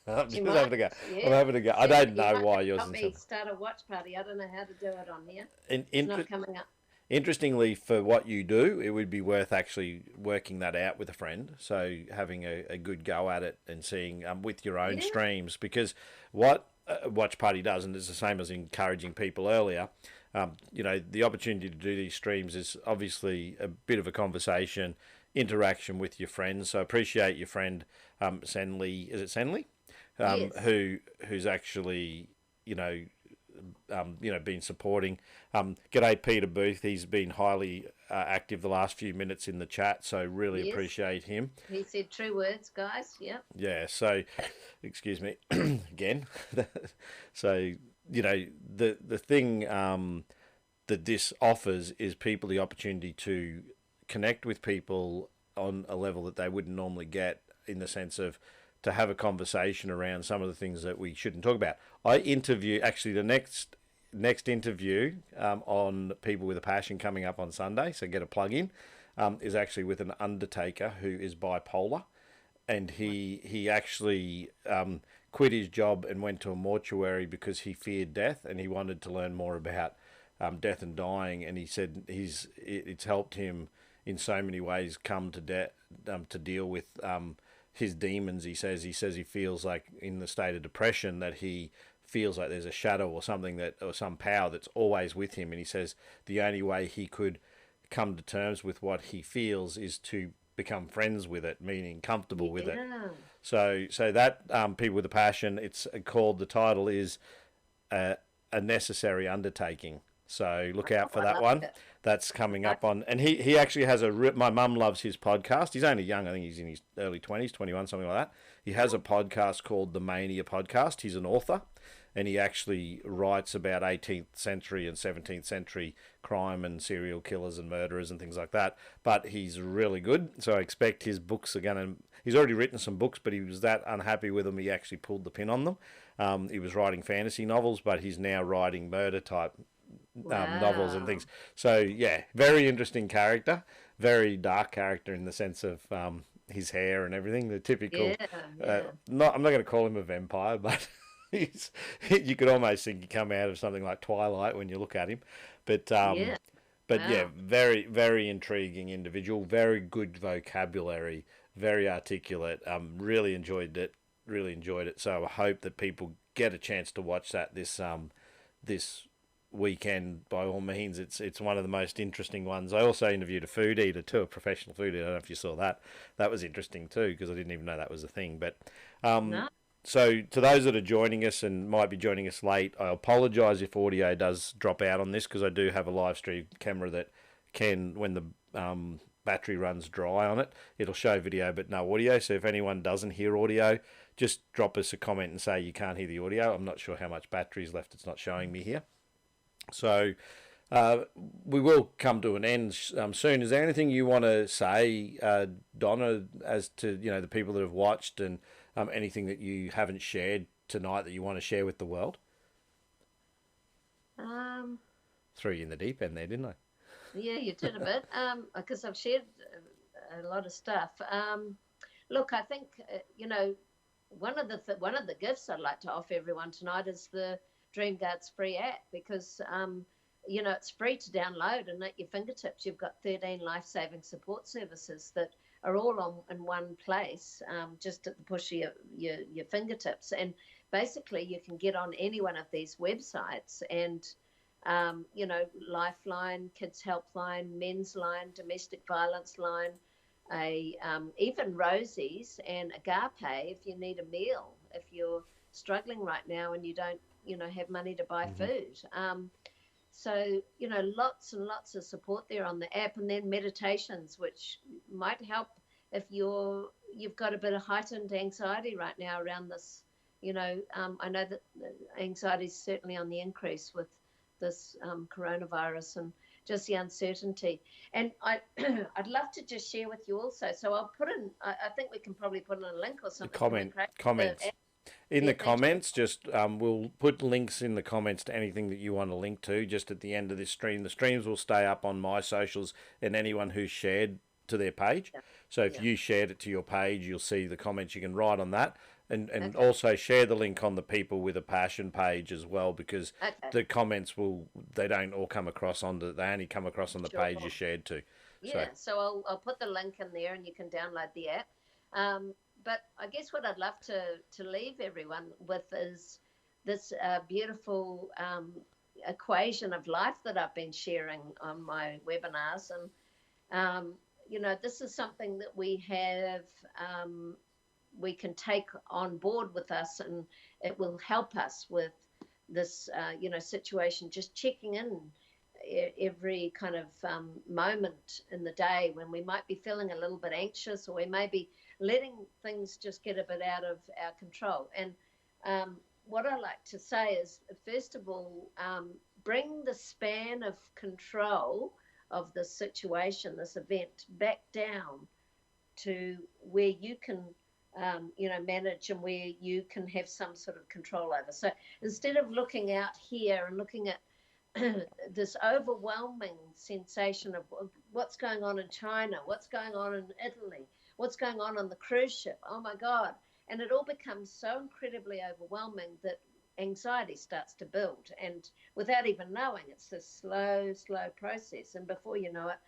I'm She just might, having a go. I'm yeah. having a go. I Senley, don't you know might why have to yours help is me simple. start a watch party. I don't know how to do it on here. In, It's in, not coming up. Interestingly, for what you do, it would be worth actually working that out with a friend. So having a good go at it and seeing with your own Yeah, streams, because what a watch party does, and it's the same as encouraging people earlier. The opportunity to do these streams is obviously a bit of a conversation, interaction with your friends. So appreciate your friend, Senley. Is it Senley? yes. Who's actually you know been supporting. G'day Peter Booth. He's been highly active the last few minutes in the chat, so really Yes. appreciate him. He said true words, guys. Yep. Yeah. So, excuse me again. So the thing that this offers is people the opportunity to connect with people on a level that they wouldn't normally get, in the sense of to have a conversation around some of the things that we shouldn't talk about. I interview actually the next interview on People with a Passion coming up on Sunday, so get a plug in, is actually with an undertaker who is bipolar, and he actually quit his job and went to a mortuary because he feared death and he wanted to learn more about death and dying. And he said it's helped him in so many ways come to deal with his demons. He says he feels like in the state of depression that he feels like there's a shadow or something or some power that's always with him. And he says the only way he could come to terms with what he feels is to become friends with it, meaning comfortable with it. Yeah. So that People with a Passion, it's called, the title is a necessary undertaking. So look Oh, out for I that love one. it. That's coming I, up on, and he actually has my mum loves his podcast. He's only young. I think he's in his early 20s, 21, something like that. He has a podcast called the Mania Podcast. He's an author, and he actually writes about 18th century and 17th century crime and serial killers and murderers and things like that. But he's really good. So I expect his books are going to, he's already written some books, but he was that unhappy with them, he actually pulled the pin on them. He was writing fantasy novels, but he's now writing murder type novels and things. wow. So yeah, very interesting character, very dark character in the sense of his hair and everything. The typical. Yeah. Yeah. I'm not going to call him a vampire, but you could almost think he come out of something like Twilight when you look at him. But Yeah. yeah, Wow. very very intriguing individual, very good vocabulary, very articulate. Really enjoyed it. Really enjoyed it. So I hope that people get a chance to watch that this weekend. By all means, it's one of the most interesting ones. I also interviewed a food eater too, a professional food eater. I don't know if you saw that. That was interesting too, because I didn't even know that was a thing. But No. so to those that are joining us and might be joining us late, I apologise if audio does drop out on this, because I do have a live stream camera that can, when the battery runs dry on it, it'll show video but no audio. So if anyone doesn't hear audio, just drop us a comment and say you can't hear the audio. I'm not sure how much battery is left. It's not showing me here. So uh, we will come to an end soon. Is there anything you want to say, Donna, as to the people that have watched, and anything that you haven't shared tonight that you want to share with the world? Um. Threw you in the deep end there, didn't I? Yeah, you did a bit. Because I've shared a lot of stuff. Look, I think one of the gifts I'd like to offer everyone tonight is the Dream Guards free app, because it's free to download, and at your fingertips you've got 13 life-saving support services that are all in one place, just at the push of your fingertips. And basically you can get on any one of these websites and Lifeline, Kids Helpline, Men's Line, Domestic Violence Line, even Rosie's and Agape if you need a meal, if you're struggling right now and you don't have money to buy food. So lots and lots of support there on the app, and then meditations which might help if you've got a bit of heightened anxiety right now around this, I know that anxiety is certainly on the increase with this coronavirus and just the uncertainty. And I'd love to just share with you also. So I'll put in, I think we can probably put in a link or something. Comments. In the comments, just we'll put links in the comments to anything that you want to link to just at the end of this stream. The streams will stay up on my socials and anyone who's shared to their page. Yeah. So if you shared it to your page, you'll see the comments. You can write on that. And also share the link on the People with a Passion page as well, because the comments they don't all come across they only come across on the page you shared to. Yeah, so I'll put the link in there and you can download the app. But I guess what I'd love to leave everyone with is this beautiful equation of life that I've been sharing on my webinars. And, this is something that we have, we can take on board with us, and it will help us with this, situation, just checking in every kind of moment in the day when we might be feeling a little bit anxious, or we may be letting things just get a bit out of our control. And what I like to say is, first of all, bring the span of control of the situation, this event, back down to where you can manage and where you can have some sort of control over. So instead of looking out here and looking at this overwhelming sensation of what's going on in China, what's going on in Italy, what's going on the cruise ship, oh my God. And it all becomes so incredibly overwhelming that anxiety starts to build. And without even knowing, it's this slow process. And before you know it,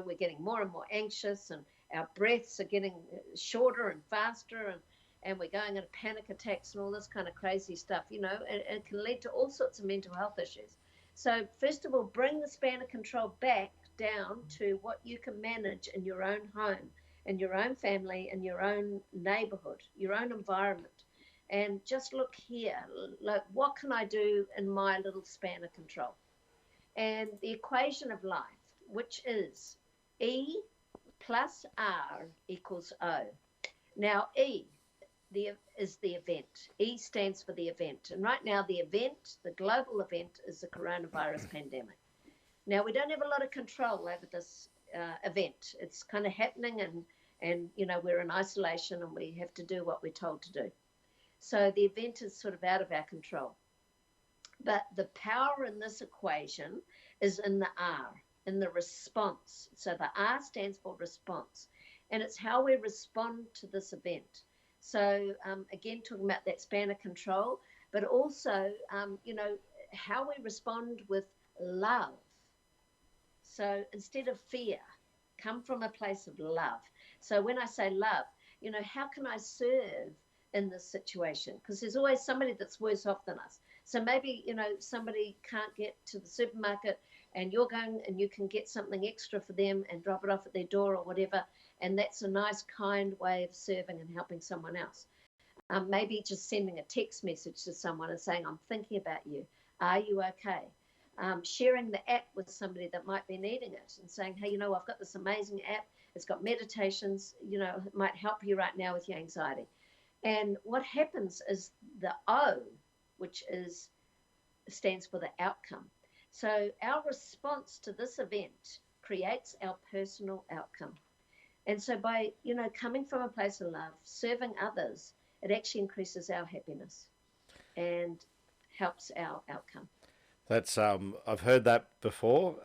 we're getting more and more anxious, and our breaths are getting shorter and faster, and we're going into panic attacks and all this kind of crazy stuff, and it can lead to all sorts of mental health issues. So first of all, bring the span of control back down to what you can manage in your own home, in your own family, in your own neighborhood, your own environment. And just look here, like, what can I do in my little span of control? And the equation of life, which is E plus R equals O. Now, E is the event. E stands for the event. And right now, the event, the global event, is the coronavirus pandemic. Now, we don't have a lot of control over this event. It's kind of happening, and we're in isolation, and we have to do what we're told to do. So the event is sort of out of our control. But the power in this equation is in the R, in the response. So the R stands for response, and it's how we respond to this event. So again, talking about that span of control, but also, how we respond with love. So instead of fear, come from a place of love. So when I say love, how can I serve in this situation? Because there's always somebody that's worse off than us. So maybe, somebody can't get to the supermarket, and you're going and you can get something extra for them and drop it off at their door or whatever. And that's a nice, kind way of serving and helping someone else. Maybe just sending a text message to someone and saying, I'm thinking about you. Are you okay? Sharing the app with somebody that might be needing it and saying, hey, I've got this amazing app. It's got meditations, it might help you right now with your anxiety. And what happens is the O, which stands for the outcome. So our response to this event creates our personal outcome. And so by, coming from a place of love, serving others, it actually increases our happiness and helps our outcome. That's I've heard that before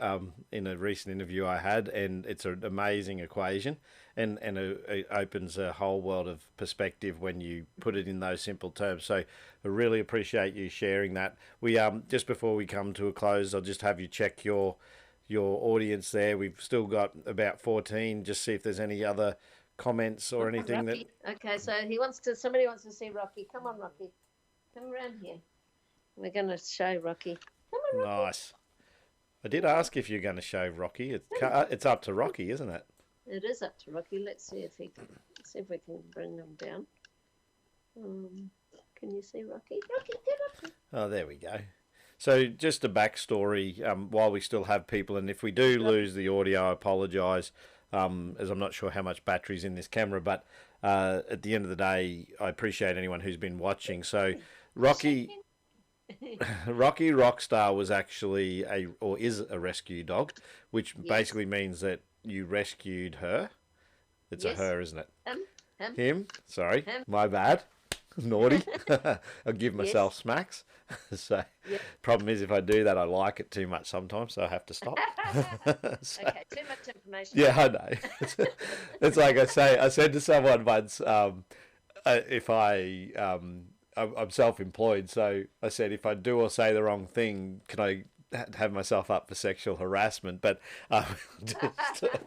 in a recent interview I had, and it's an amazing equation, and it opens a whole world of perspective when you put it in those simple terms. So I really appreciate you sharing that. We just before we come to a close, I'll just have you check your audience there. We've still got about 14. Just see if there's any other comments or anything Rocky. Okay, so somebody wants to see Rocky. Come on, Rocky. Come around here. We're going to show Rocky. Come on, Rocky. Nice. I did ask if you're going to show Rocky. It's up to Rocky, isn't it? It is up to Rocky. Let's see if we can bring them down. Can you see Rocky? Rocky, get up here. Oh, there we go. So just a backstory while we still have people, and if we do lose the audio, I apologise. as I'm not sure how much battery's in this camera, but at the end of the day, I appreciate anyone who's been watching. So Rocky Rocky Rockstar was actually is a rescue dog, which Yes. basically means that you rescued her. It's Yes. a her, isn't it? Him. Him. Sorry, Him. my bad. Naughty. I'll give myself Yes. smacks. So, Yep. problem is if I do that, I like it too much sometimes, so I have to stop. So, Okay, too much information. yeah, I know. It's like I said to someone once, if I'm self-employed, so I said if I do or say the wrong thing, can I have myself up for sexual harassment? But just I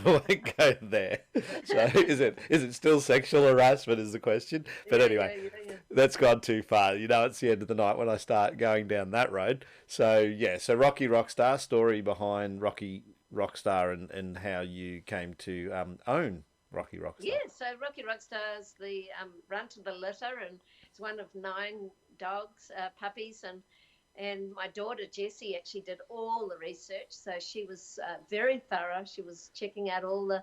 won't go there. So is it still sexual harassment is the question? But anyway, that's gone too far. It's the end of the night when I start going down that road. So yeah, so Rocky Rockstar, story behind Rocky Rockstar and how you came to own Rocky Rockstar. Yeah, so Rocky Rockstar is the runt of the litter, and it's one of 9 dogs, puppies, and my daughter Jessie actually did all the research. So she was very thorough. She was checking out all the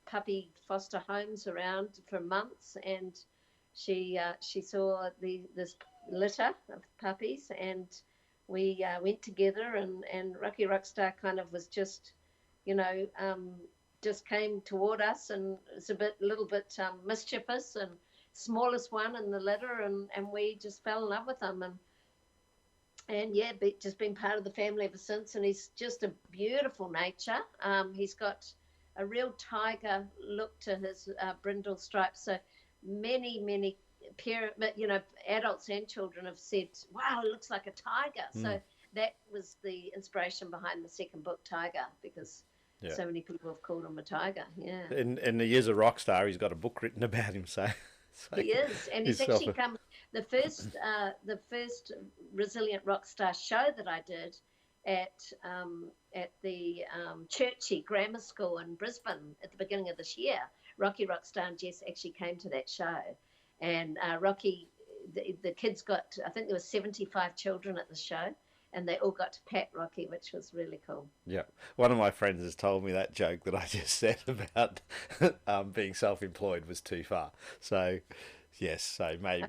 puppy foster homes around for months, and she saw this litter of puppies, and we went together, and Rocky Rockstar kind of was just, just came toward us, and it's a little bit mischievous and smallest one in the litter, and we just fell in love with him, and yeah, just been part of the family ever since. And he's just a beautiful nature. He's got a real tiger look to his brindle stripes. So many adults and children have said, "Wow, it looks like a tiger." So that was the inspiration behind the second book, Tiger, because so many people have called him a tiger. Yeah, and he is a rock star. He's got a book written about him, so he is, and he's actually come. The first Resilient Rockstar show that I did at the Churchy Grammar School in Brisbane at the beginning of this year. Rocky Rockstar and Jess actually came to that show, and Rocky, the kids got, I think there were 75 children at the show, and they all got to pet Rocky, which was really cool. Yeah. One of my friends has told me that joke that I just said about being self-employed was too far. So, yes, so my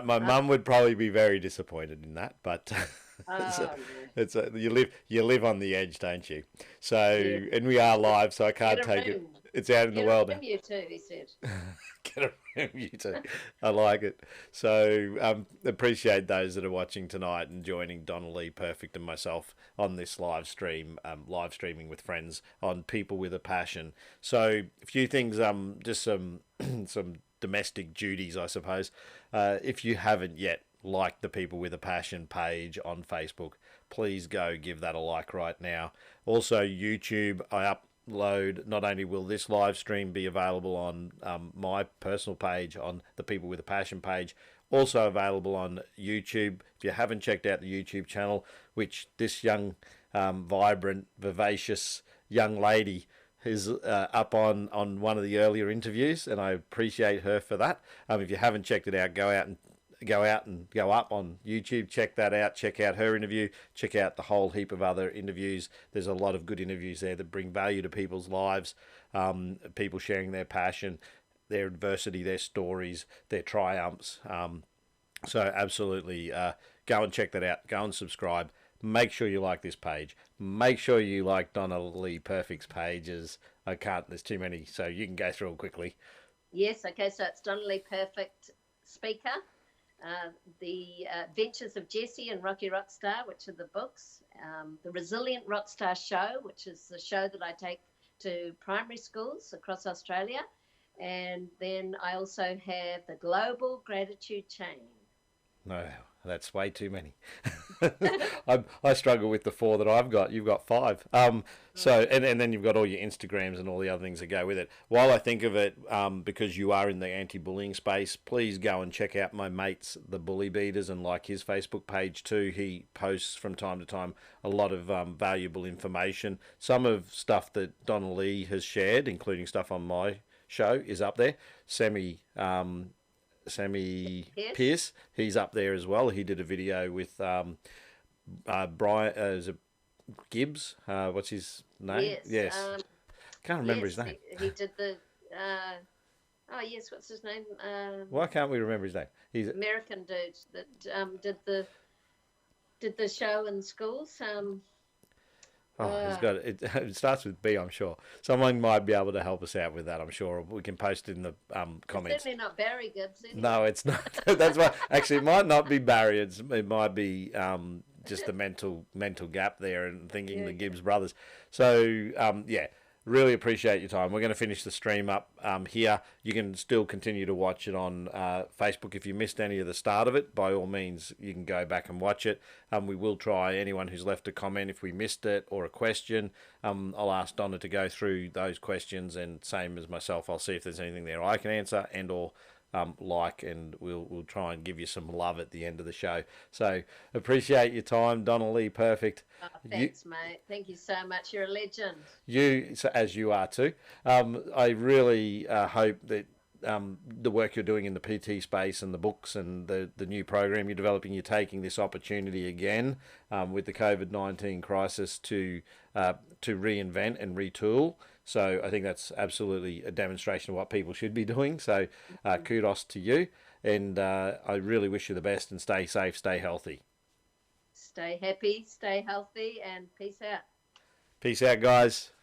mum would probably be very disappointed in that, but you live on the edge, don't you? So, and we are live, so I can't take it. It's out in the world now. You too, he said. Get a room, you too. I like it. So appreciate those that are watching tonight and joining Donna-Leigh Perfect and myself on this live streaming with friends on People with a Passion. So a few things, just some domestic duties, I suppose. If you haven't yet liked the People with a Passion page on Facebook, please go give that a like right now. Also YouTube, I upload, not only will this live stream be available on my personal page, on the People with a Passion page, also available on YouTube. If you haven't checked out the YouTube channel, which this young, vibrant, vivacious young lady is up on one of the earlier interviews, and I appreciate her for that. If you haven't checked it out, go up on YouTube, check that out, check out her interview, check out the whole heap of other interviews. There's a lot of good interviews there that bring value to people's lives, people sharing their passion, their adversity, their stories, their triumphs. So absolutely go and check that out, go and subscribe. Make sure you like this page. Make sure you like Donna-Leigh Perfect's pages. There's too many, so you can go through them quickly. Yes, okay, so it's Donna-Leigh Perfect Speaker. The Adventures of Jessie and Rocky Rockstar, which are the books, the Resilient Rockstar Show, which is the show that I take to primary schools across Australia, and then I also have the Global Gratitude Chain. No, that's way too many. I struggle with the 4 that I've got. You've got 5. So and then you've got all your Instagrams and all the other things that go with it. While I think of it, because you are in the anti-bullying space, please go and check out my mates, the Bully Beaters, and like his Facebook page too. He posts from time to time a lot of valuable information. Some of stuff that Donna-Leigh has shared, including stuff on my show, is up there. Sammy Pierce, he's up there as well. He did a video with Brian, Gibbs. What's his name? Yes. Yes. Can't remember his Yes, name. he did the. Oh yes, what's his name? Why can't we remember his name? He's American dude that did the show in schools. He's got it. It starts with B, I'm sure. Someone might be able to help us out with that. I'm sure we can post it in the It's comments. certainly not Barry Gibbs. Anyway. No, it's not. That's why. Actually, it might not be Barry. It might be just the mental gap there and thinking Yeah, the yeah. Gibbs brothers. So yeah, really appreciate your time. We're going to finish the stream up here. You can still continue to watch it on Facebook. If you missed any of the start of it, by all means, you can go back and watch it. We will try anyone who's left a comment if we missed it or a question. I'll ask Donna to go through those questions, and same as myself, I'll see if there's anything there I can answer and or and we'll try and give you some love at the end of the show. So appreciate your time, Donna-Leigh Perfect. Oh, thanks, mate. Thank you so much. You're a legend. As you are too. I really hope that the work you're doing in the PT space and the books and the new program you're developing, you're taking this opportunity again with the COVID-19 crisis to reinvent and retool. So I think that's absolutely a demonstration of what people should be doing. So kudos to you. And I really wish you the best, and stay safe, stay healthy. Stay happy, stay healthy, and peace out. Peace out, guys.